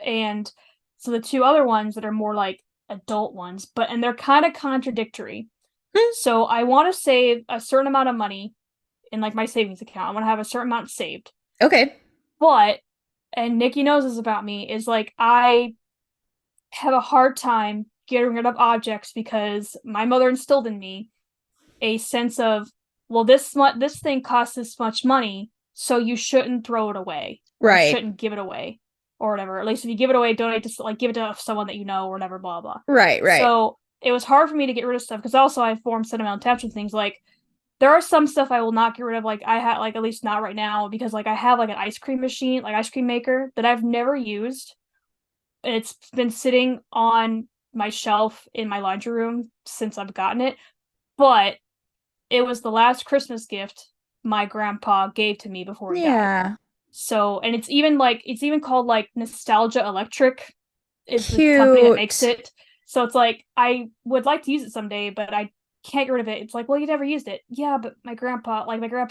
and so the two other ones that are more like adult ones, and they're kind of contradictory. Hmm. So I want to save a certain amount of money in like my savings account. I want to have a certain amount saved. Okay. But and Nikki knows this about me is like I have a hard time getting rid of objects because my mother instilled in me a sense of, well, this thing costs this much money, so you shouldn't throw it away or Right. shouldn't give it away or whatever. At least if you give it away, donate to like give it to someone that you know or whatever, blah blah. Right, right. So it was hard for me to get rid of stuff because also I formed sentimental attachment with things. Like there are some stuff I will not get rid of. Like I had like at least not right now because like I have like an ice cream machine, like ice cream maker that I've never used. It's been sitting on my shelf in my laundry room since I've gotten it, but it was the last Christmas gift my grandpa gave to me before he died. Yeah. So, and it's even called like Nostalgia Electric is the company that makes Cute. it. So it's like I would like to use it someday, but I can't get rid of it. It's like, well, you never used it. Yeah, but my grandpa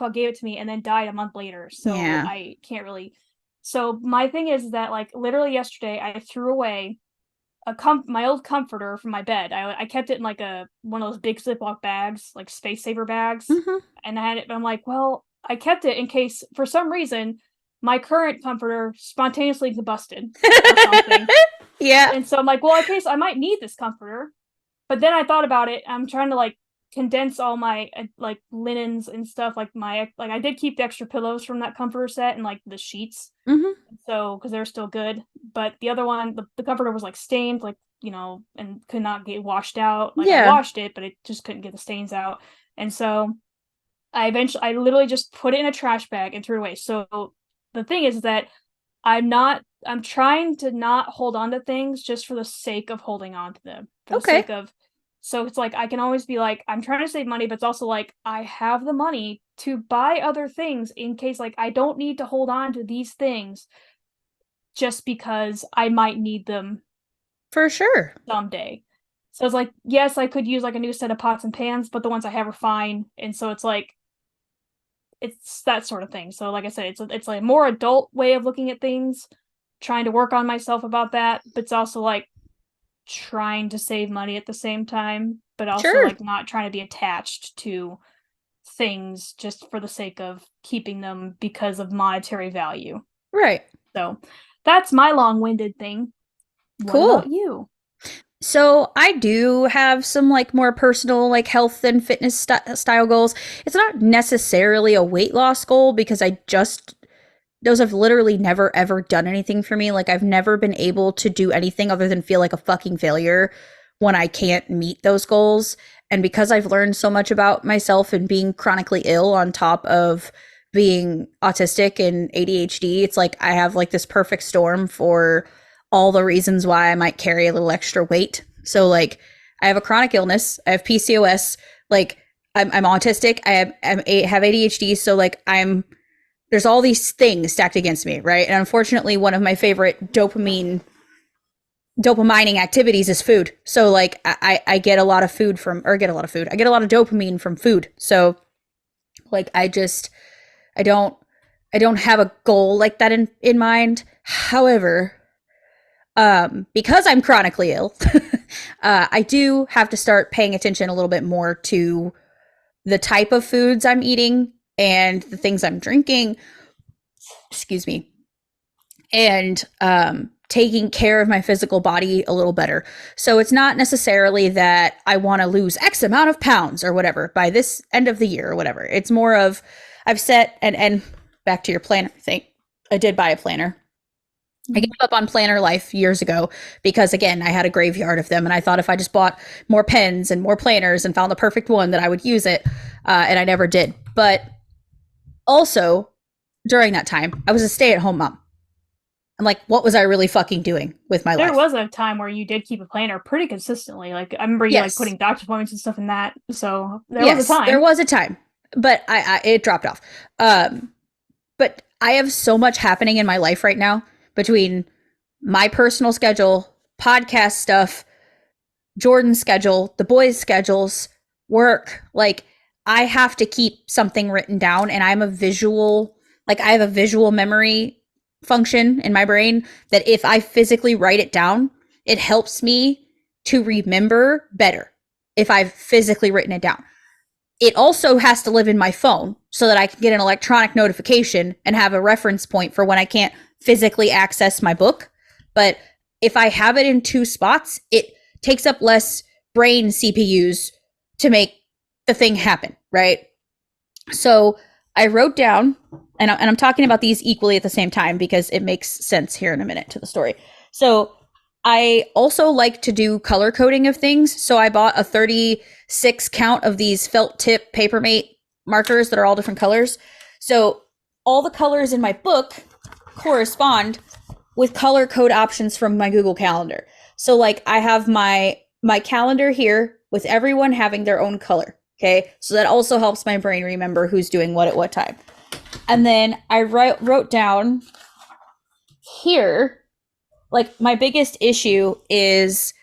gave it to me and then died a month later. So Yeah. I can't really. So my thing is that like literally yesterday I threw away my old comforter from my bed. I kept it in like a one of those big Ziploc bags, like space saver bags, Hmm. and I had it. I'm like, well, I kept it in case for some reason my current comforter spontaneously combusted or something. Yeah. And so I'm like, well, in case I might need this comforter. But then I thought about it. I'm trying to like condense all my like linens and stuff. Like I did keep the extra pillows from that comforter set and like the sheets. Hmm. So because they're still good. But the other one, the comforter was like stained, like and could not get washed out. Like I Yeah. washed it, but it just couldn't get the stains out. And so I literally just put it in a trash bag and threw it away. So the thing is that I'm trying to not hold on to things just for the sake of holding on to them. For the Okay. sake of so it's like I can always be like, I'm trying to save money, but it's also like I have the money to buy other things in case like I don't need to hold on to these things just because I might need them For sure. someday. So it's like, yes, I could use like a new set of pots and pans, but the ones I have are fine. And so it's like it's that sort of thing. So like I said, it's like a more adult way of looking at things, trying to work on myself about that, but it's also like trying to save money at the same time, but also Sure. like not trying to be attached to things just for the sake of keeping them because of monetary value. Right. So that's my long-winded thing. What about Cool. you? So I do have some like more personal like health and fitness style goals. It's not necessarily a weight loss goal because I just those have literally never ever done anything for me. Like I've never been able to do anything other than feel like a fucking failure when I can't meet those goals. And because I've learned so much about myself and being chronically ill on top of being autistic and ADHD, it's like I have like this perfect storm for all the reasons why I might carry a little extra weight. So like I have a chronic illness, I have PCOS, like I'm autistic, have ADHD, so like I'm there's all these things stacked against me, right? And unfortunately, one of my favorite dopamining activities is food. So like I get a lot of food from or get a lot of food. I get a lot of dopamine from food. So like I don't I don't have a goal like that in mind. However, because I'm chronically ill, I do have to start paying attention a little bit more to the type of foods I'm eating and the things I'm drinking. Excuse me. And taking care of my physical body a little better. So it's not necessarily that I want to lose X amount of pounds or whatever by this end of the year or whatever. It's more of I've set and back to your planner thing. I did buy a planner. I gave up on planner life years ago because again, I had a graveyard of them and I thought if I just bought more pens and more planners and found the perfect one that I would use it. And I never did. But also during that time, I was a stay-at-home mom. I'm like, what was I really fucking doing with my There life? was a time where you did keep a planner pretty consistently. Like I remember you like Yes. putting doctor's appointments and stuff in that. So there was a Yes, there time. was a time, but I it dropped off. Um, but I have so much happening in my life right now between my personal schedule, podcast stuff, Jordan's schedule, the boys' schedules, work. Like I have to keep something written down and like I have a visual memory function in my brain that if I physically write it down, it helps me to remember better if I've physically written it down. It also has to live in my phone so that I can get an electronic notification and have a reference point for when I can't physically access my book. But if I have it in two spots, it takes up less brain CPUs to make the thing happen, right? So I wrote down, and I'm talking about these equally at the same time because it makes sense here in a minute to the story. So I also like to do color coding of things. So I bought a 36 count of these felt tip Papermate markers that are all different colors. So all the colors in my book correspond with color code options from my Google Calendar. So like I have my calendar here with everyone having their own color. Okay. So that also helps my brain remember who's doing what at what time. And then I wrote down here, like my biggest issue is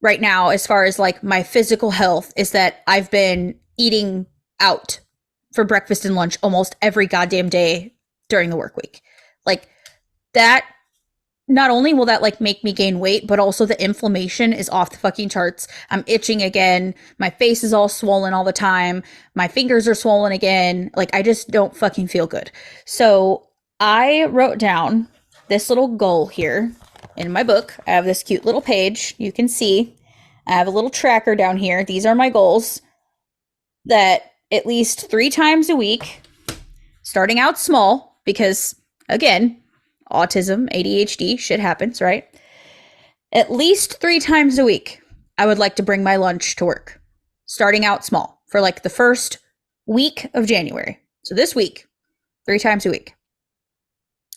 right now, as far as like my physical health, is that I've been eating out for breakfast and lunch almost every goddamn day during the work week. Like that not only will that like make me gain weight, but also the inflammation is off the fucking charts. I'm itching again. My face is all swollen all the time. My fingers are swollen again. Like I just don't fucking feel good. So I wrote down this little goal here in my book. I have this cute little page. You can see I have a little tracker down here. These are my goals that at least 3 times a week, starting out small, because again, autism, ADHD, shit happens, right? At least 3 times a week, I would like to bring my lunch to work, starting out small for like the first week of January. So this week, 3 times a week,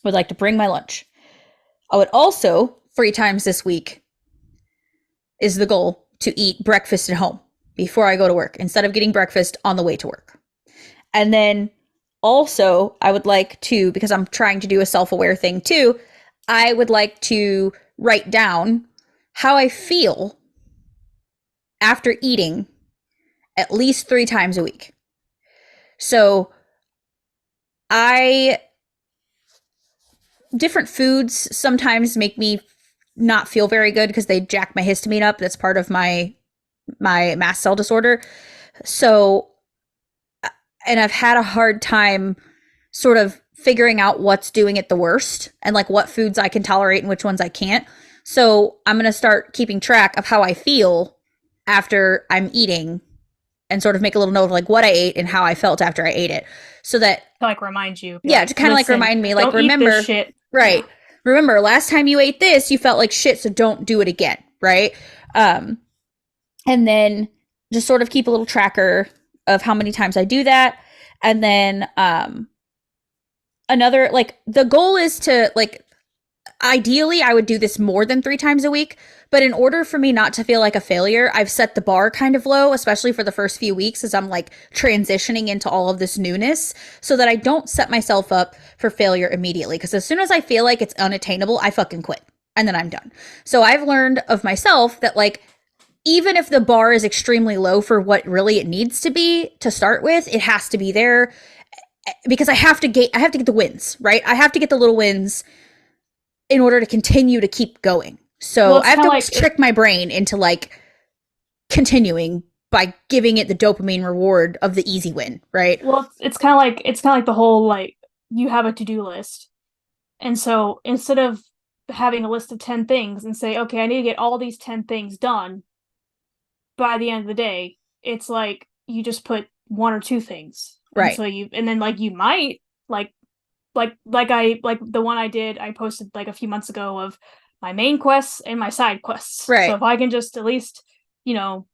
I would like to bring my lunch. I would also, 3 times this week, is the goal to eat breakfast at home before I go to work instead of getting breakfast on the way to work. And then also, I would like to, because I'm trying to do a self aware thing too, I would like to write down how I feel after eating at least 3 times a week. So I different foods sometimes make me not feel very good because they jack my histamine up. That's part of my mast cell disorder. So, and I've had a hard time sort of figuring out what's doing it the worst and like what foods I can tolerate and which ones I can't. So, I'm going to start keeping track of how I feel after I'm eating and sort of make a little note of like what I ate and how I felt after I ate it. So that, To like remind you, be yeah, like, to kind of like listen, remind me, like, don't eat this remember, shit. right. Yeah. Remember, last time you ate this, you felt like shit, so don't do it again, right? Um, and then just sort of keep a little tracker of how many times I do that. And then another, like, the goal is to, like, ideally, I would do this more than 3 times a week. But in order for me not to feel like a failure, I've set the bar kind of low, especially for the first few weeks as I'm like transitioning into all of this newness so that I don't set myself up for failure immediately. Because as soon as I feel like it's unattainable, I fucking quit and then I'm done. So I've learned of myself that, like, even if the bar is extremely low for what really it needs to be to start with, it has to be there because I have to get the wins, right? I have to get the little wins in order to continue to keep going. Well, So I it's have kind to of almost trick my brain into like continuing by giving it the dopamine reward of the easy win, right? it's kind of like the whole like you have a to-do list. And so instead of having a list of 10 things and say, okay, I need to get all these 10 things done by the end of the day, it's like you just put one or two things. And Right. so and then like you might like the one I posted like a few months ago of my main quests and my side quests. So Right. if I can just at least, you know,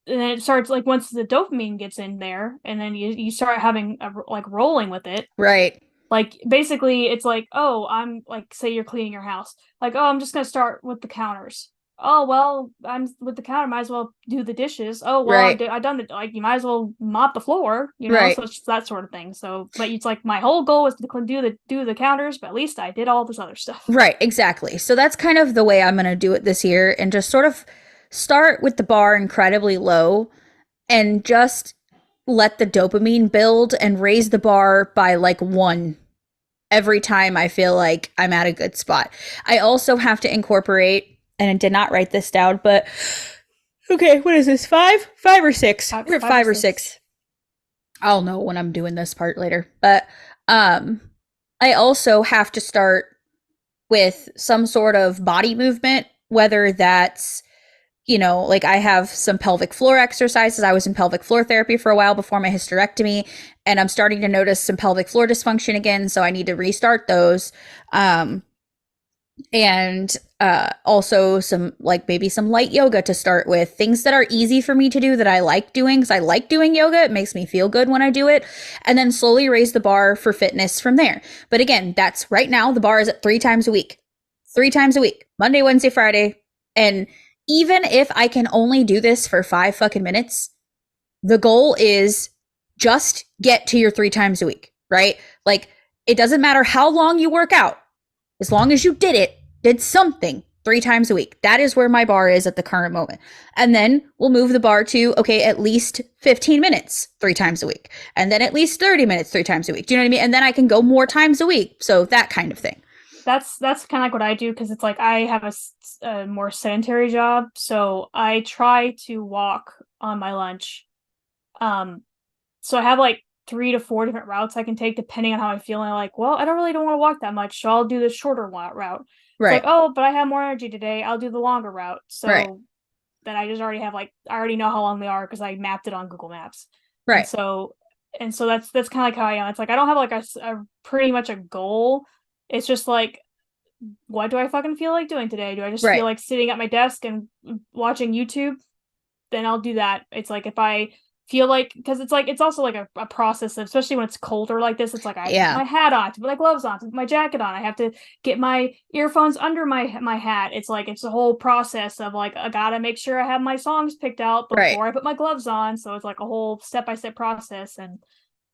and then it starts like once the dopamine gets in there and then you start having like rolling with it. Right. Like basically it's like, oh, I'm like, say you're cleaning your house, like, oh, I'm just gonna start with the counters. Oh well, I'm with the counter, might as well do the dishes. Oh well, Right. I done it. Like you might as well mop the floor, you know. Right. So it's that sort of thing. So but it's like my whole goal is to do the counters, but at least I did all this other stuff. Right, exactly. So that's kind of the way I'm going to do it this year and just sort of start with the bar incredibly low and just let the dopamine build and raise the bar by like one every time I feel like I'm at a good spot. I also have to incorporate, and I did not write this down, but okay, what is this? Five or six? We're at Five or five or six. six. I'll know when I'm doing this part later. But um I also have to start with some sort of body movement, whether that's, like I have some pelvic floor exercises. I was in pelvic floor therapy for a while before my hysterectomy, and I'm starting to notice some pelvic floor dysfunction again. So I need to restart those. Um, and also some like maybe some light yoga to start with, things that are easy for me to do that I like doing because I like doing yoga. It makes me feel good when I do it, and then slowly raise the bar for fitness from there. But again, that's right now the bar is at 3 times a week, 3 times a week, Monday, Wednesday, Friday. And even if I can only do this for 5 fucking minutes, the goal is just get to your 3 times a week, right? Like, it doesn't matter how long you work out, as long as you did something 3 times a week. That is where my bar is at the current moment. And then we'll move the bar to, okay, at least 15 minutes 3 times a week. And then at least 30 minutes 3 times a week. Do you know what I mean? And then I can go more times a week. So that kind of thing. That's kind of like what I do because it's like I have a more sedentary job, so I try to walk on my lunch. Um, so I have like 3 to 4 different routes I can take depending on how I'm feeling. Like, well, I don't want to walk that much, so I'll do the shorter route. It's like, Right. oh, but I have more energy today. I'll do the longer route. Right. So then I just already have like I already know how long they are because I mapped it on Google Maps, and Right. so that's kind of like how I am. It's like I don't have like a pretty much a goal. It's just like what do I fucking feel like doing today? Do I just feel Right. like sitting at my desk and watching YouTube? Then I'll do that. It's like if I feel like because it's like it's also like a process of, especially when it's colder like this, it's like I have to put Yeah. my hat on, to put my gloves on, to put my jacket on. I have to get my earphones under my hat. It's like it's a whole process of like I gotta make sure I have my songs picked out Right. before I put my gloves on. So it's like a whole step-by-step process. And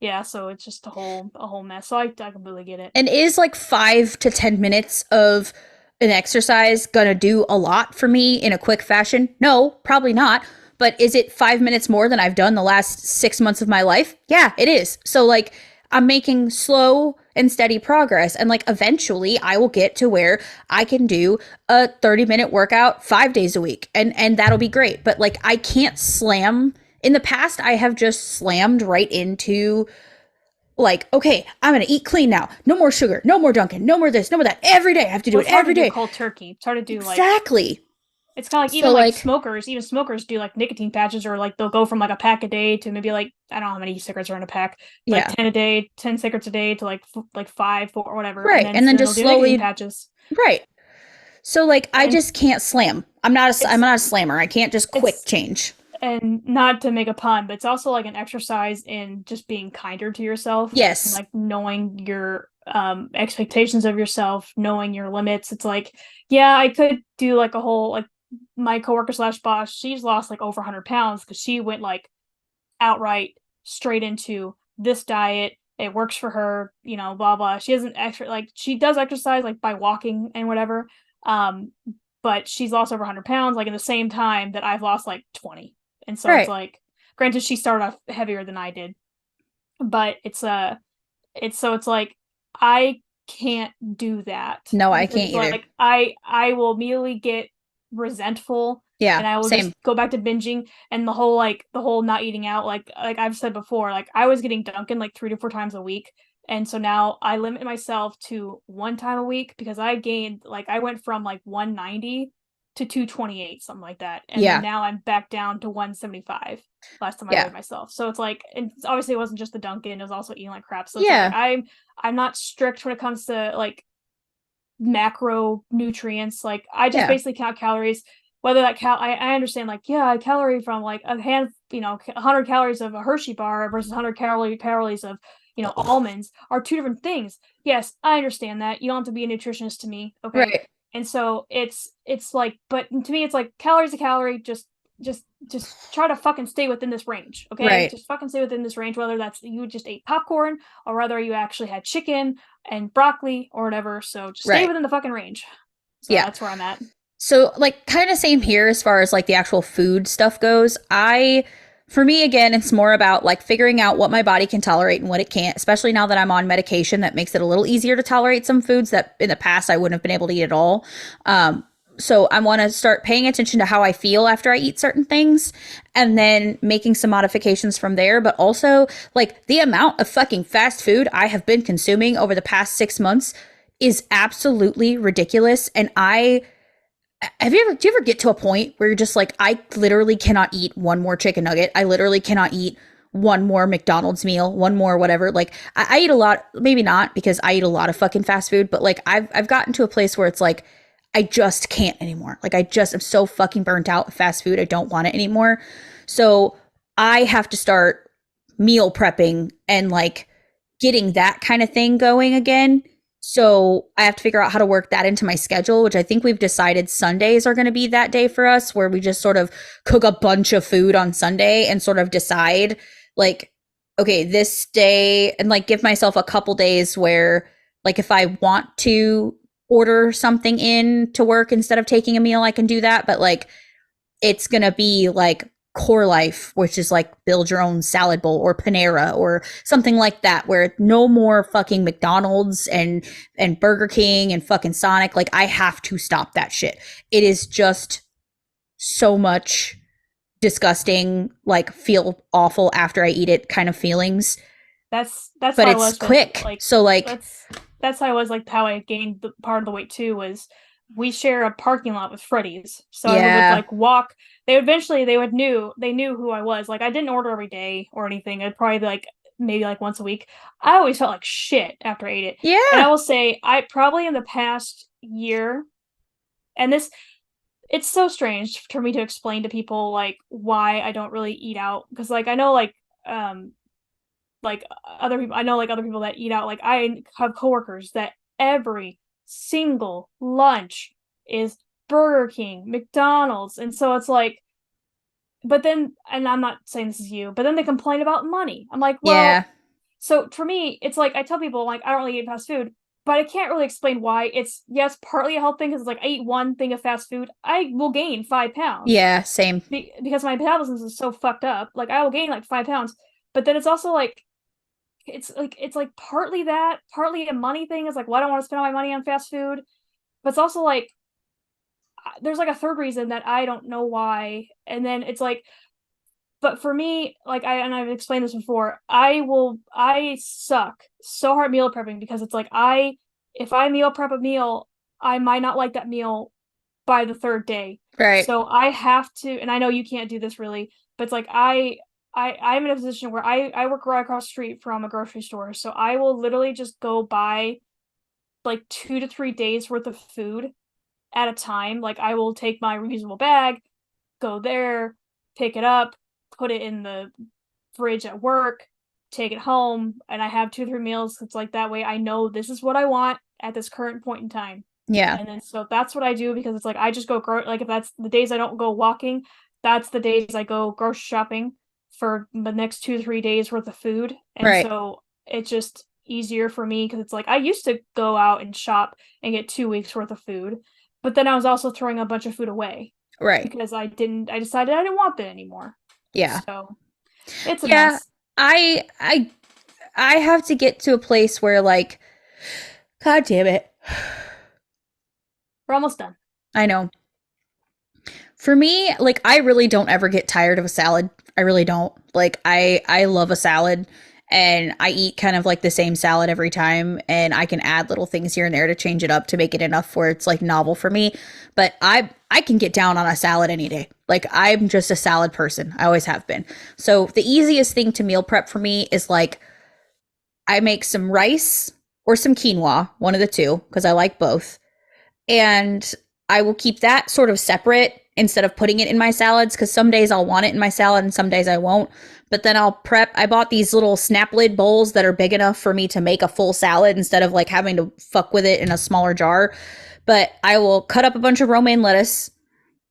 yeah, so it's just a whole mess. So I completely get it. And is like 5 to 10 minutes of an exercise gonna do a lot for me in a quick fashion? No, probably not. But is it 5 minutes more than I've done the last 6 months of my life? Yeah, it is. So, like, I'm making slow and steady progress. And, like, eventually I will get to where I can do a 30-minute workout 5 days a week. And that'll be great. But, like, I can't slam. In the past, I have just slammed right into like, okay, I'm gonna eat clean now. No more sugar, no more Dunkin', no more this, no more that. Every day, I have to do Well, it it's hard every to do day. cold turkey. It's hard to do like Exactly. it's kind of like So, even like like, smokers, even smokers do like nicotine patches or like they'll go from like a pack a day to maybe like I don't know how many cigarettes are in a pack, like yeah, 10 a day, 10 cigarettes a day to like 5, 4 or whatever, and right. then And so then then they'll just do nicotine slowly, patches. right. So, like, I And just can't slam. I'm it's not a slammer. I can't just quick it's change. and not to make a pun, but it's also like an exercise in just being kinder to yourself and Yes, like knowing your expectations of yourself, knowing your limits. It's like, yeah, I could do like a whole like my coworker slash boss, she's lost like over 100 pounds because she went like outright straight into this diet. It works for her, you know, blah blah. She doesn't extra like she does exercise like by walking and whatever. Um, but she's lost over 100 pounds like in the same time that I've lost like 20. And so it's right. like, granted, she started off heavier than I did, but it's like I can't do that No, I because can't it's either. like I will immediately get resentful Yeah, and I will just same. go back to binging and the whole not eating out like I've said before, like I was getting Dunkin' like 3 to 4 times a week. And so now I limit myself to 1 time a week because I gained like I went from like 190 to 228, something like that. And then Yeah, now I'm back down to 175 last time I yeah, weighed myself. So it's like, and obviously it wasn't just the Dunkin', it was also eating like crap. So it's like yeah, I'm not strict when it comes to like macronutrients. Like I just yeah. basically count calories. Whether that I understand like yeah, a calorie from like a hand, you know, 100 calories of a Hershey bar versus 100 calories of almonds are two different things. Yes, I understand that. You don't have to be a nutritionist to me, okay? Right. And so it's like, but to me, it's like calories a calorie. Just try to fucking stay within this range, okay? Right. Just fucking stay within this range. Whether that's you just ate popcorn or whether you actually had chicken and broccoli or whatever. So just stay Right. within the fucking range. So Yeah. that's where I'm at. So, like, kind of same here as far as like the actual food stuff goes. For me, again, it's more about like figuring out what my body can tolerate and what it can't, especially now that I'm on medication that makes it a little easier to tolerate some foods that in the past I wouldn't have been able to eat at all. So I want to start paying attention to how I feel after I eat certain things and then making some modifications from there. But also, like, the amount of fucking fast food I have been consuming over the past 6 months is absolutely ridiculous. And do you ever get to a point where you're just like, I literally cannot eat one more chicken nugget. I literally cannot eat one more McDonald's meal, one more whatever. Like I eat a lot, maybe not because I eat a lot of fucking fast food, but like I've gotten to a place where it's like I just can't anymore. Like I just am so fucking burnt out with fast food. I don't want it anymore. So I have to start meal prepping and like getting that kind of thing going again. So I have to figure out how to work that into my schedule, which I think we've decided Sundays are going to be that day for us, where we just sort of cook a bunch of food on Sunday and sort of decide, like, okay, this day, and like give myself a couple days where, like, if I want to order something in to work instead of taking a meal, I can do that. But like, it's going to be like Core Life, which is like build your own salad bowl, or Panera or something like that, where no more fucking McDonald's and Burger King and fucking Sonic. Like I have to stop that shit. It is just so much disgusting, like feel awful after I eat it kind of feelings, That's but how I it's was with quick. like So like, that's that's how I was like how I gained the part of the weight too was we share a parking lot with Freddy's. So I would yeah. like walk they eventually they knew who I was. Like I didn't order every day or anything. I'd probably be like maybe like once a week. I always felt like shit after I ate it. And I Yeah. will say I probably in the past year and this it's so strange for me to explain to people like why I don't really eat out because like I know like other people I know like other people that eat out like I have coworkers that every single lunch is Burger King, McDonald's, and so it's like but then and I'm not saying this is you, but then they complain about money. I'm like, well, Yeah. so for me, it's like I tell people like I don't really eat fast food. but I can't really explain why. It's, yes, partly a health thing because it's like I eat one thing of fast food, I will gain 5 pounds Yeah, same. because my metabolism is so fucked up. Like I will gain like 5 pounds, but then it's also like it's like partly that, partly a money thing. Is like, well, I don't want to spend all my money on fast food, but it's also like there's like a third reason that I don't know why. And then it's like, but for me, like I've explained this before, I suck so hard meal prepping because it's like if I meal prep a meal, I might not like that meal by the third day. Right. So I have to, and I know you can't do this really, but it's like I'm in a position where I work right across the street from a grocery store. So I will literally just go buy like 2 to 3 days worth of food at a time. Like I will take my reusable bag, go there, pick it up, put it in the fridge at work, take it home, and I have 2 or 3 meals. It's like that way I know this is what I want at this current point in time. Yeah. And then so that's what I do because it's like I just go like if that's the days I don't go walking, that's the days I go grocery shopping for the next 2 to 3 days worth of food. And Right. so it's just easier for me because it's like I used to go out and shop and get 2 weeks worth of food, but then I was also throwing a bunch of food away Right. because I decided I didn't want that anymore. Yeah. So it's a Yeah. mess. I I I have to get to a place where like God damn it. We're almost done. I know. For me, like I really don't ever get tired of a salad. I really don't. Like I love a salad and I eat kind of like the same salad every time and I can add little things here and there to change it up to make it enough where it's like novel for me. But I can get down on a salad any day. Like I'm just a salad person. I always have been. So the easiest thing to meal prep for me is like I make some rice or some quinoa, one of the two, because I like both. And I will keep that sort of separate instead of putting it in my salads because some days I'll want it in my salad and some days I won't. But then I'll prep. I bought these little snap lid bowls that are big enough for me to make a full salad instead of like having to fuck with it in a smaller jar. But I will cut up a bunch of romaine lettuce.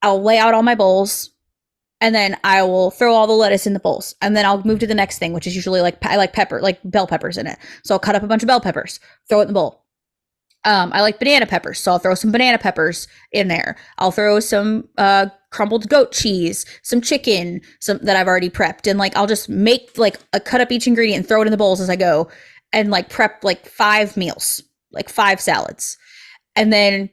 I'll lay out all my bowls and then I will throw all the lettuce in the bowls. And then I'll move to the next thing, which is usually like I like pepper, like bell peppers in it. So I'll cut up a bunch of bell peppers, throw it in the bowl. I like banana peppers, so I'll throw some banana peppers in there. I'll throw some crumbled goat cheese, some chicken, some that I've already prepped, and like I'll just make like a cut up each ingredient and throw it in the bowls as I go, and like prep like 5 meals, like 5 salads, and then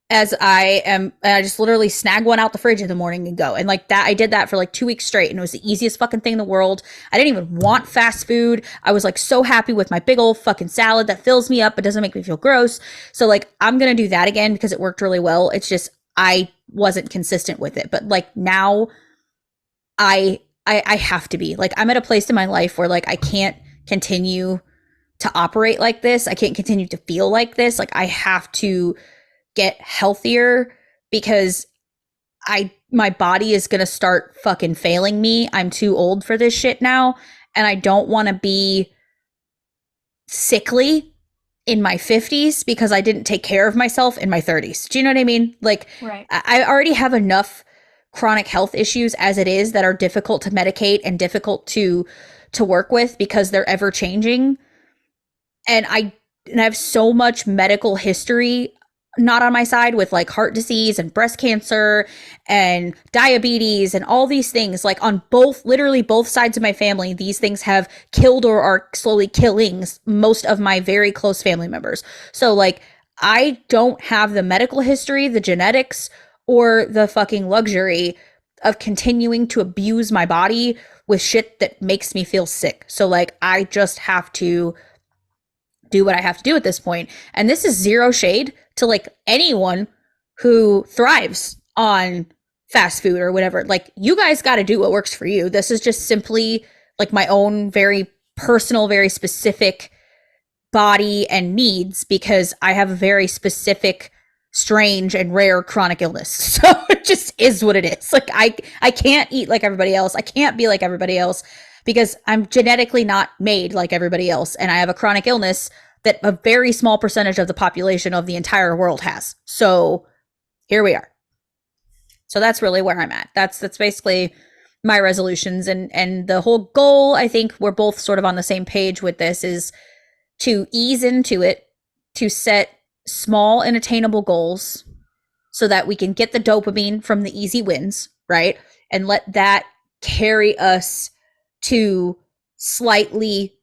as I just literally snag one out the fridge in the morning and go. And like that, I did that for like 2 weeks straight and it was the easiest fucking thing in the world. I didn't even want fast food. I was like so happy with my big old fucking salad that fills me up but doesn't make me feel gross. So like, I'm going to do that again because it worked really well. It's just, I wasn't consistent with it. But like now I have to be like, I'm at a place in my life where like, I can't continue to operate like this. I can't continue to feel like this. Like I have to get healthier because my body is going to start fucking failing me. I'm too old for this shit now and I don't want to be sickly in my 50s because I didn't take care of myself in my 30s. Do you know what I mean? Like Right. I already have enough chronic health issues as it is that are difficult to medicate and difficult to work with because they're ever changing. And I have so much medical history not on my side with like heart disease and breast cancer and diabetes and all these things like on both literally both sides of my family. These things have killed or are slowly killing most of my very close family members. So like I don't have the medical history, the genetics, or the fucking luxury of continuing to abuse my body with shit that makes me feel sick. So like I just have to do what I have to do at this point. And this is zero shade to like anyone who thrives on fast food or whatever. Like you guys got to do what works for you. This is just simply like my own very personal, very specific body and needs because I have a very specific strange and rare chronic illness. So it just is what it is. Like I can't eat like everybody else. I can't be like everybody else because I'm genetically not made like everybody else and I have a chronic illness that a very small percentage of the population of the entire world has. So here we are. So that's really where I'm at. That's basically my resolutions and the whole goal, I think we're both sort of on the same page with this is to ease into it, to set small and attainable goals so that we can get the dopamine from the easy wins, right? And let that carry us to slightly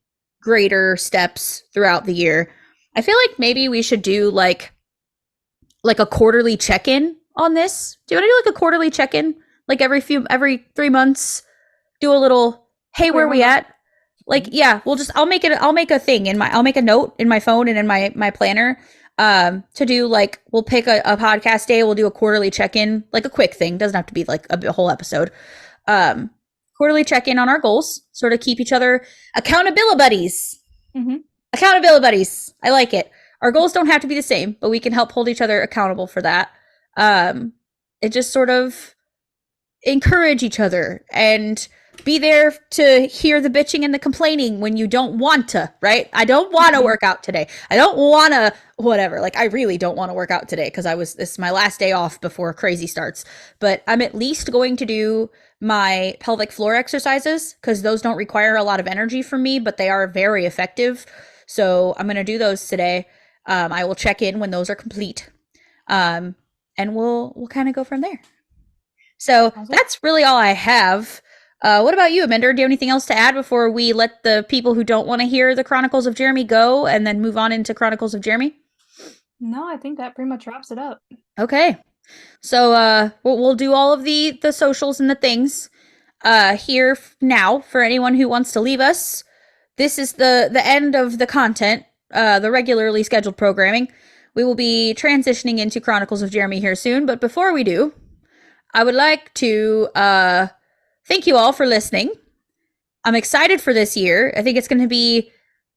greater steps throughout the year. I feel like maybe we should do like a quarterly check-in on this. Do you want to do like a quarterly check-in? Like every 3 months, do a little, hey, where are we at? Like, yeah, I'll make a thing I'll make a note in my phone and in my planner, to do like, we'll pick a podcast day. We'll do a quarterly check-in, like a quick thing. Doesn't have to be like a whole episode. Quarterly check-in on our goals, sort of keep each other accountability buddies. Mm-hmm. Accountability buddies. I like it. Our goals don't have to be the same, but we can help hold each other accountable for that. It just sort of encourage each other and be there to hear the bitching and the complaining when you don't want to, right? I don't want to work out today. I don't want to whatever. Like, I really don't want to work out today because this is my last day off before crazy starts. But I'm at least going to do my pelvic floor exercises because those don't require a lot of energy from me, but they are very effective. So I'm going to do those today. I will check in when those are complete. And we'll kind of go from there. So that's really all I have. What about you, Amanda? Do you have anything else to add before we let the people who don't want to hear the Chronicles of Jeremy go and then move on into Chronicles of Jeremy? No, I think that pretty much wraps it up. Okay. So we'll do all of the socials and the things here now for anyone who wants to leave us. This is the end of the content, the regularly scheduled programming. We will be transitioning into Chronicles of Jeremy here soon, but before we do, I would like to thank you all for listening. I'm excited for this year. I think it's going to be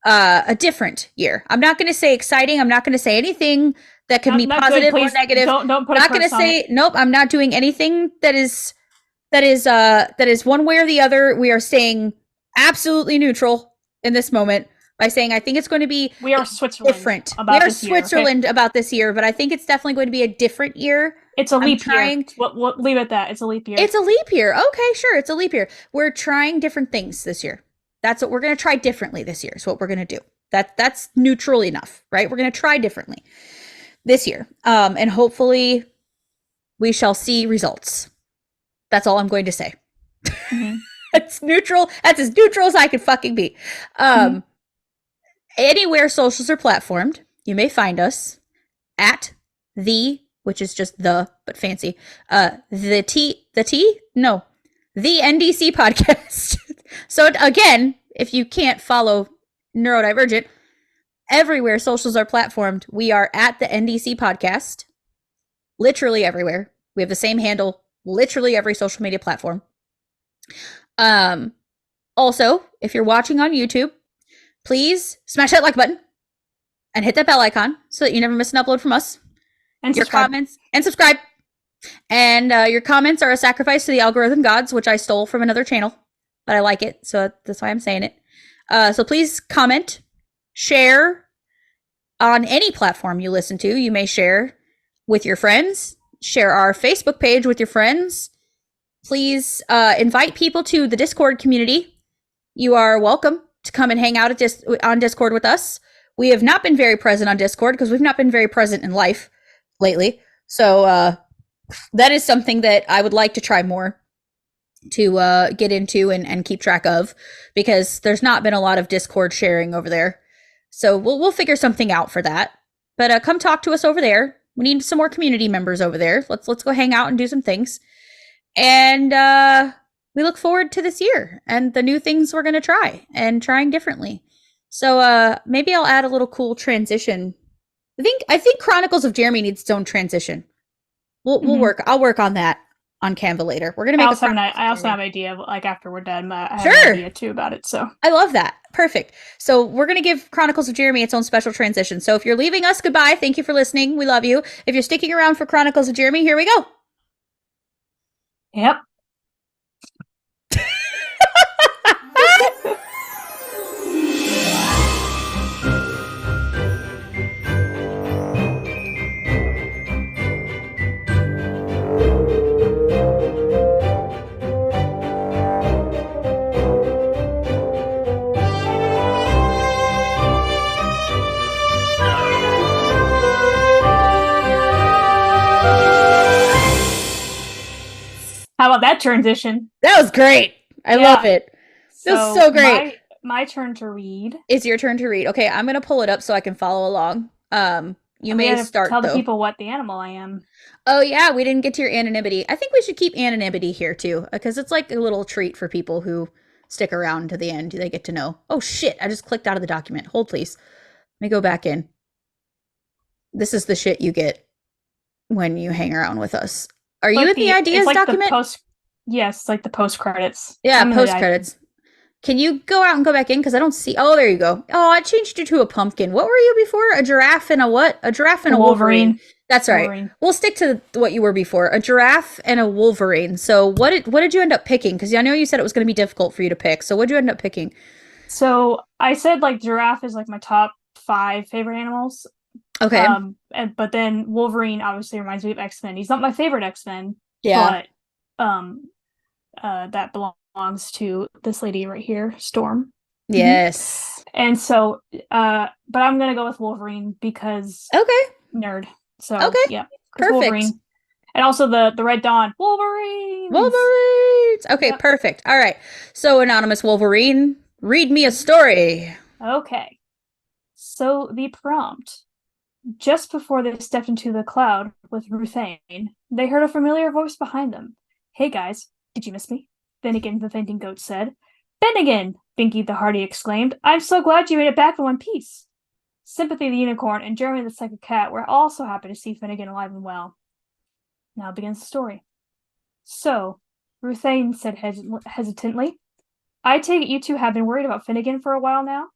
a different year. I'm not going to say exciting. I'm not going to say anything that could be positive or negative. Don't put. Not going to say nope. I'm not doing anything that is one way or the other. We are staying absolutely neutral in this moment by saying I think it's going to be we are Switzerland different. We are Switzerland about this year, but I think it's definitely going to be a different year. It's a leap year. We'll leave it at that. It's a leap year. It's a leap year. Okay, sure. It's a leap year. We're trying different things this year. That's what we're going to try differently this year. Is what we're going to do. That's neutral enough, right? We're going to try differently this year. And hopefully we shall see results. That's all I'm going to say. Mm-hmm. It's neutral. That's as neutral as I can fucking be. Anywhere socials are platformed, you may find us at which is just the, but fancy, the NDC podcast. So again, if you can't follow Neurodivergent, everywhere socials are platformed, we are at the NDC podcast, literally everywhere. We have the same handle, literally every social media platform. Also, if you're watching on YouTube, please smash that like button and hit that bell icon so that you never miss an upload from us. And your comments and subscribe. And your comments are a sacrifice to the algorithm gods, which I stole from another channel, but I like it, so that's why I'm saying it. So please comment, share on any platform you listen to. You may share with your friends, share our Facebook page with your friends. Please invite people to the Discord community. You are welcome to come and hang out on Discord with us. We have not been very present on Discord because we've not been very present in life lately. So that is something that I would like to try more to get into and keep track of, because there's not been a lot of Discord sharing over there. So we'll figure something out for that. But come talk to us over there. We need some more community members over there. Let's go hang out and do some things. And we look forward to this year and the new things we're going to try and trying differently. So maybe I'll add a little cool transition. I think Chronicles of Jeremy needs its own transition. We'll work. I'll work on that on Canva later. We're gonna make. I also have an idea. Like after we're done, I have an idea too about it. So I love that. Perfect. So we're gonna give Chronicles of Jeremy its own special transition. So if you're leaving us, goodbye. Thank you for listening. We love you. If you're sticking around for Chronicles of Jeremy, here we go. Yep. that transition. That was great. I love Yeah. it. It was So so great. my turn to read. It's your turn to read. Okay, I'm gonna pull it up so I can follow along. You And we may gotta start tell the though. people what the animal I am. Oh yeah, we didn't get to your anonymity. I think we should keep anonymity here too, because it's like a little treat for people who stick around to the end. They get to know. Oh shit! I just clicked out of the document. Hold please. Let me go back in. This is the shit you get when you hang around with us. Are you in the It's ideas like the document? post yes, it's like the post credits. Yeah, I'm in the post credits. Can you go out and go back in? Because I don't see. Oh, there you go. Oh, I changed you to a pumpkin. What were you before? A giraffe and a what? A giraffe and a a Wolverine. Wolverine. That's right. Wolverine. We'll stick to what you were before. A giraffe and a Wolverine. So what did you end up picking? Because I know you said it was going to be difficult for you to pick. So what did you end up picking? So I said like giraffe is like my top 5 favorite animals. Okay. But then Wolverine obviously reminds me of X-Men. He's not my favorite X-Men, Yeah. but that belongs to this lady right here, Storm. Yes. And so but I'm gonna go with Wolverine because Okay. nerd. So Okay. yeah, because Perfect. Wolverine. And also the Red Dawn. Wolverines! Wolverines. Okay. Yep. Perfect. All right. So anonymous Wolverine, read me a story. Okay. So the prompt. Just before they stepped into the cloud with Ruthane, they heard a familiar voice behind them. Hey guys, did you miss me? Finnegan the fainting goat said. Finnegan! Binky the Hardy exclaimed. I'm so glad you made it back in one piece. Sympathy the unicorn and Jeremy the psychic cat were also happy to see Finnegan alive and well. Now begins the story. So, Ruthane said hesitantly, I take it you two have been worried about Finnegan for a while now?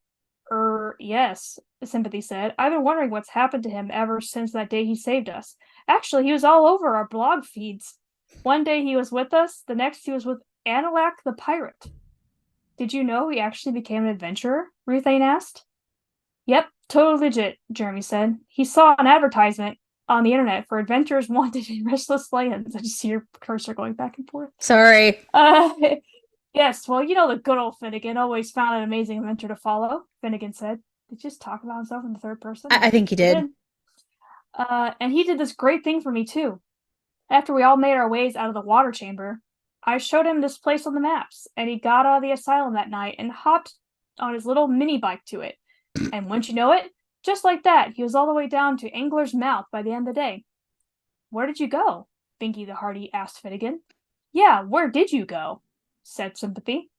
Yes, Sympathy said. I've been wondering what's happened to him ever since that day he saved us. Actually, he was all over our blog feeds. One day he was with us, the next he was with Analak the pirate. Did you know he actually became an adventurer? Ruthane asked. Yep, totally legit, Jeremy said. He saw an advertisement on the internet for adventurers wanted in restless lands. I just see your cursor going back and forth. Sorry. Uh, yes, well, you know the good old Finnegan always found an amazing adventure to follow, Finnegan said. Did he just talk about himself in the third person? I think he did. And he did this great thing for me, too. After we all made our ways out of the water chamber, I showed him this place on the maps, and he got out of the asylum that night and hopped on his little mini bike to it. And wouldn't you know it, just like that, he was all the way down to Angler's Mouth by the end of the day. Where did you go? Binky the Hardy asked Finnegan. Yeah, where did you go? Said Sympathy.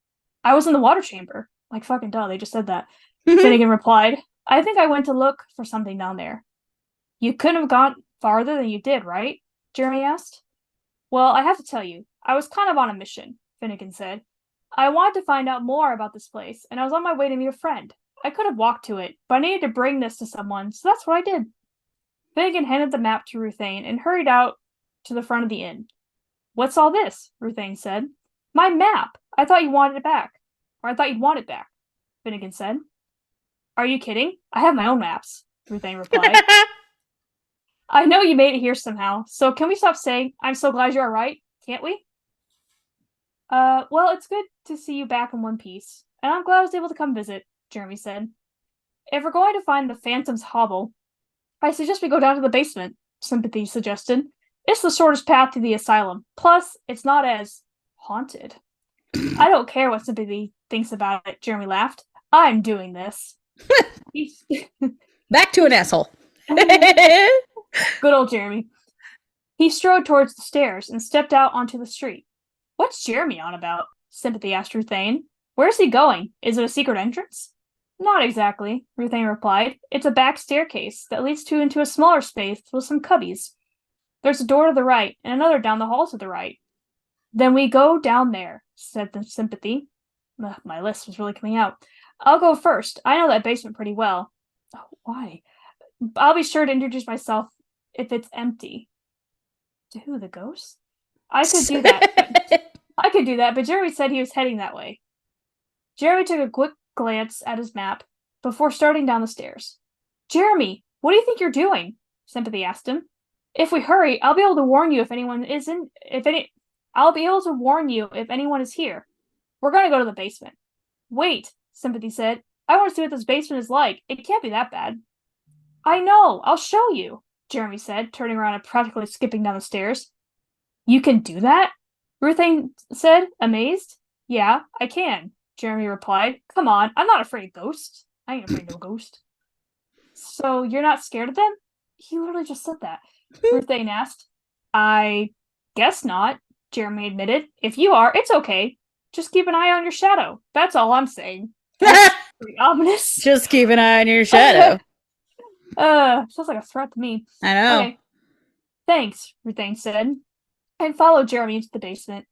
I was in the water chamber. Like fucking duh, they just said that. Finnegan replied, I think I went to look for something down there. You couldn't have gone farther than you did, right? Jeremy asked. Well, I have to tell you, I was kind of on a mission, Finnegan said. I wanted to find out more about this place, and I was on my way to meet a friend. I could have walked to it, but I needed to bring this to someone, so that's what I did. Finnegan handed the map to Ruthane and hurried out to the front of the inn. What's all this? Ruthane said. My map. I thought you wanted it back. Or I thought you'd want it back, Finnegan said. Are you kidding? I have my own maps, Ruthane replied. I know you made it here somehow, so can we stop saying, I'm so glad you're alright, can't we? Well, it's good to see you back in one piece, and I'm glad I was able to come visit, Jeremy said. If we're going to find the Phantom's Hobble, I suggest we go down to the basement, Sympathy suggested. It's the shortest path to the asylum. Plus, it's not as haunted. I don't care what Sympathy thinks about it, Jeremy laughed. I'm doing this. Back to an asshole. Good old Jeremy. He strode towards the stairs and stepped out onto the street. What's Jeremy on about? Sympathy asked Ruthane. Where's he going? Is it a secret entrance? Not exactly, Ruthane replied. It's a back staircase that leads into a smaller space with some cubbies. There's a door to the right and another down the hall to the right. Then we go down there, said the Sympathy. Ugh, my list was really coming out. I'll go first. I know that basement pretty well. Oh, why? I'll be sure to introduce myself if it's empty. To who, the ghost? I could do that, but Jeremy said he was heading that way. Jeremy took a quick glance at his map before starting down the stairs. Jeremy, what do you think you're doing? Sympathy asked him. If we hurry, I'll be able to warn you if anyone is here. We're gonna go to the basement. Wait, Sympathy said. I want to see what this basement is like. It can't be that bad. I know, I'll show you, Jeremy said, turning around and practically skipping down the stairs. You can do that? Ruthane said, amazed. Yeah, I can. Jeremy replied, come on, I'm not afraid of ghosts. I ain't afraid of no ghost. So you're not scared of them? He literally just said that. Ruthane asked. I guess not, Jeremy admitted. If you are, it's okay. Just keep an eye on your shadow. That's all I'm saying. That's pretty ominous. Just keep an eye on your shadow. Sounds like a threat to me. I know. Okay. Thanks, Ruthane said, and followed Jeremy into the basement.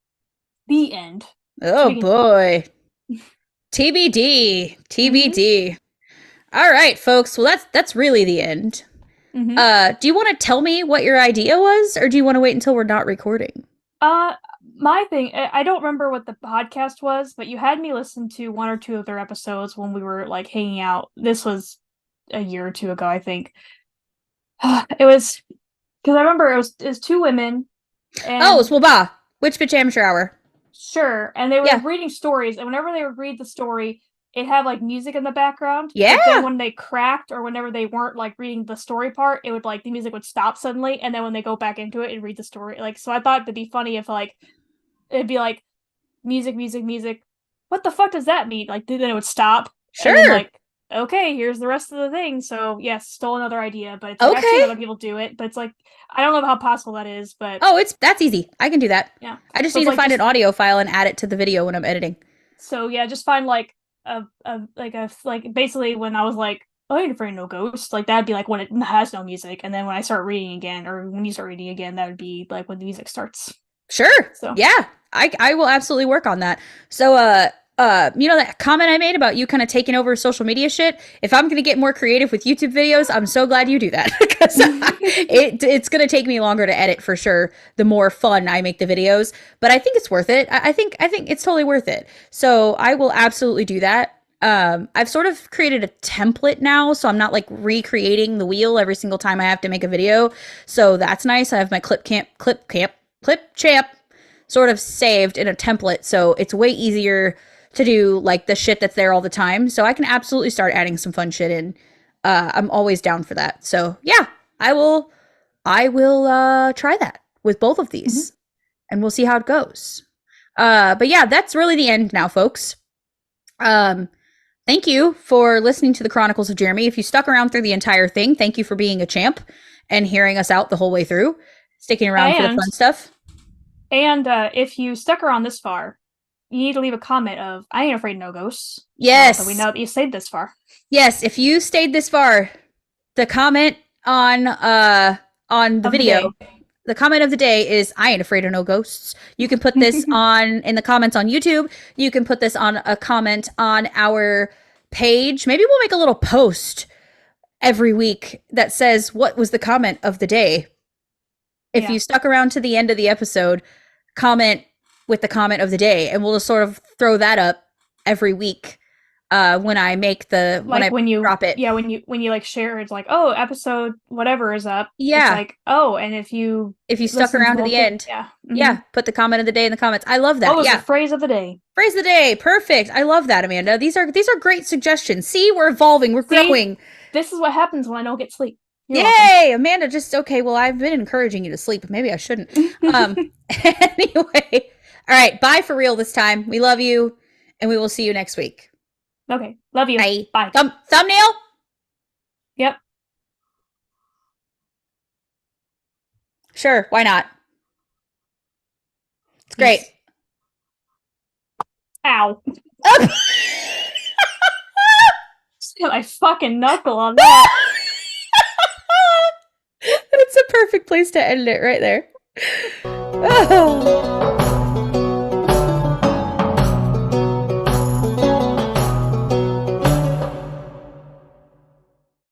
The end. Oh boy. TBD. TBD. All right, folks. Well, that's really the end. Do you want to tell me what your idea was, or do you want to wait until we're not recording? My thing, I don't remember what the podcast was, but you had me listen to one or two of their episodes when we were like hanging out. This was a year or two ago, I think. It was because I remember it was two women. And Swaba. Witch Bitch Amateur Hour. Sure, and they were reading stories, and whenever they would read the story, it had like music in the background. Yeah. But then when they cracked, or whenever they weren't like reading the story part, it would like the music would stop suddenly, and then when they go back into it and read the story, like so I thought it'd be funny if like it'd be like music, music, music. What the fuck does that mean? Like then it would stop. Sure. And then, like, okay, here's the rest of the thing. So yes, stole another idea, but it's like, I've seen other people do it, but it's like I don't know how possible that is, but that's easy. I can do that. Yeah. I just need to find an audio file and add it to the video when I'm editing. So yeah, just find like like basically when I was like, oh, I ain't afraid of no ghosts, like that'd be like when it has no music, and then when I start reading again, or when you start reading again, that would be like when the music starts. Sure. So yeah, I will absolutely work on that. So you know that comment I made about you kind of taking over social media shit? If I'm going to get more creative with YouTube videos, I'm so glad you do that, because it's going to take me longer to edit for sure, the more fun I make the videos, but I think it's worth it. I think it's totally worth it. So I will absolutely do that. I've sort of created a template now, so I'm not like recreating the wheel every single time I have to make a video. So that's nice. I have my clip champ sort of saved in a template, so it's way easier to do like the shit that's there all the time. So I can absolutely start adding some fun shit in. I'm always down for that. So yeah, I will try that with both of these, and we'll see how it goes. But yeah, that's really the end now, folks. Thank you for listening to the Chronicles of Jeremy. If you stuck around through the entire thing, thank you for being a champ and hearing us out the whole way through, sticking around for the fun stuff. And if you stuck around this far, you need to leave a comment of, I ain't afraid of no ghosts. Yes. So we know that you stayed this far. Yes, if you stayed this far, the comment on the video, the comment of the day is, I ain't afraid of no ghosts. You can put this in the comments on YouTube. You can put this on a comment on our page. Maybe we'll make a little post every week that says, what was the comment of the day? If you stuck around to the end of the episode, comment with the comment of the day, and we'll just sort of throw that up every week when I make the like when you drop it. Yeah, when you like share, it's like, oh, episode whatever is up. Yeah. It's like, oh, and if you stuck around to the end, yeah, put the comment of the day in the comments. I love that. The phrase of the day. Phrase of the day. Perfect. I love that, Amanda. These are great suggestions. See, we're evolving. We're growing. This is what happens when I don't get sleep. You're welcome. Amanda, just okay. Well, I've been encouraging you to sleep. Maybe I shouldn't. Anyway. All right, bye for real this time. We love you, and we will see you next week. Okay, love you. Bye. Bye. Thumbnail? Yep. Sure, why not? It's great. Ow. Got my fucking knuckle on that. That's a perfect place to end it right there. Oh.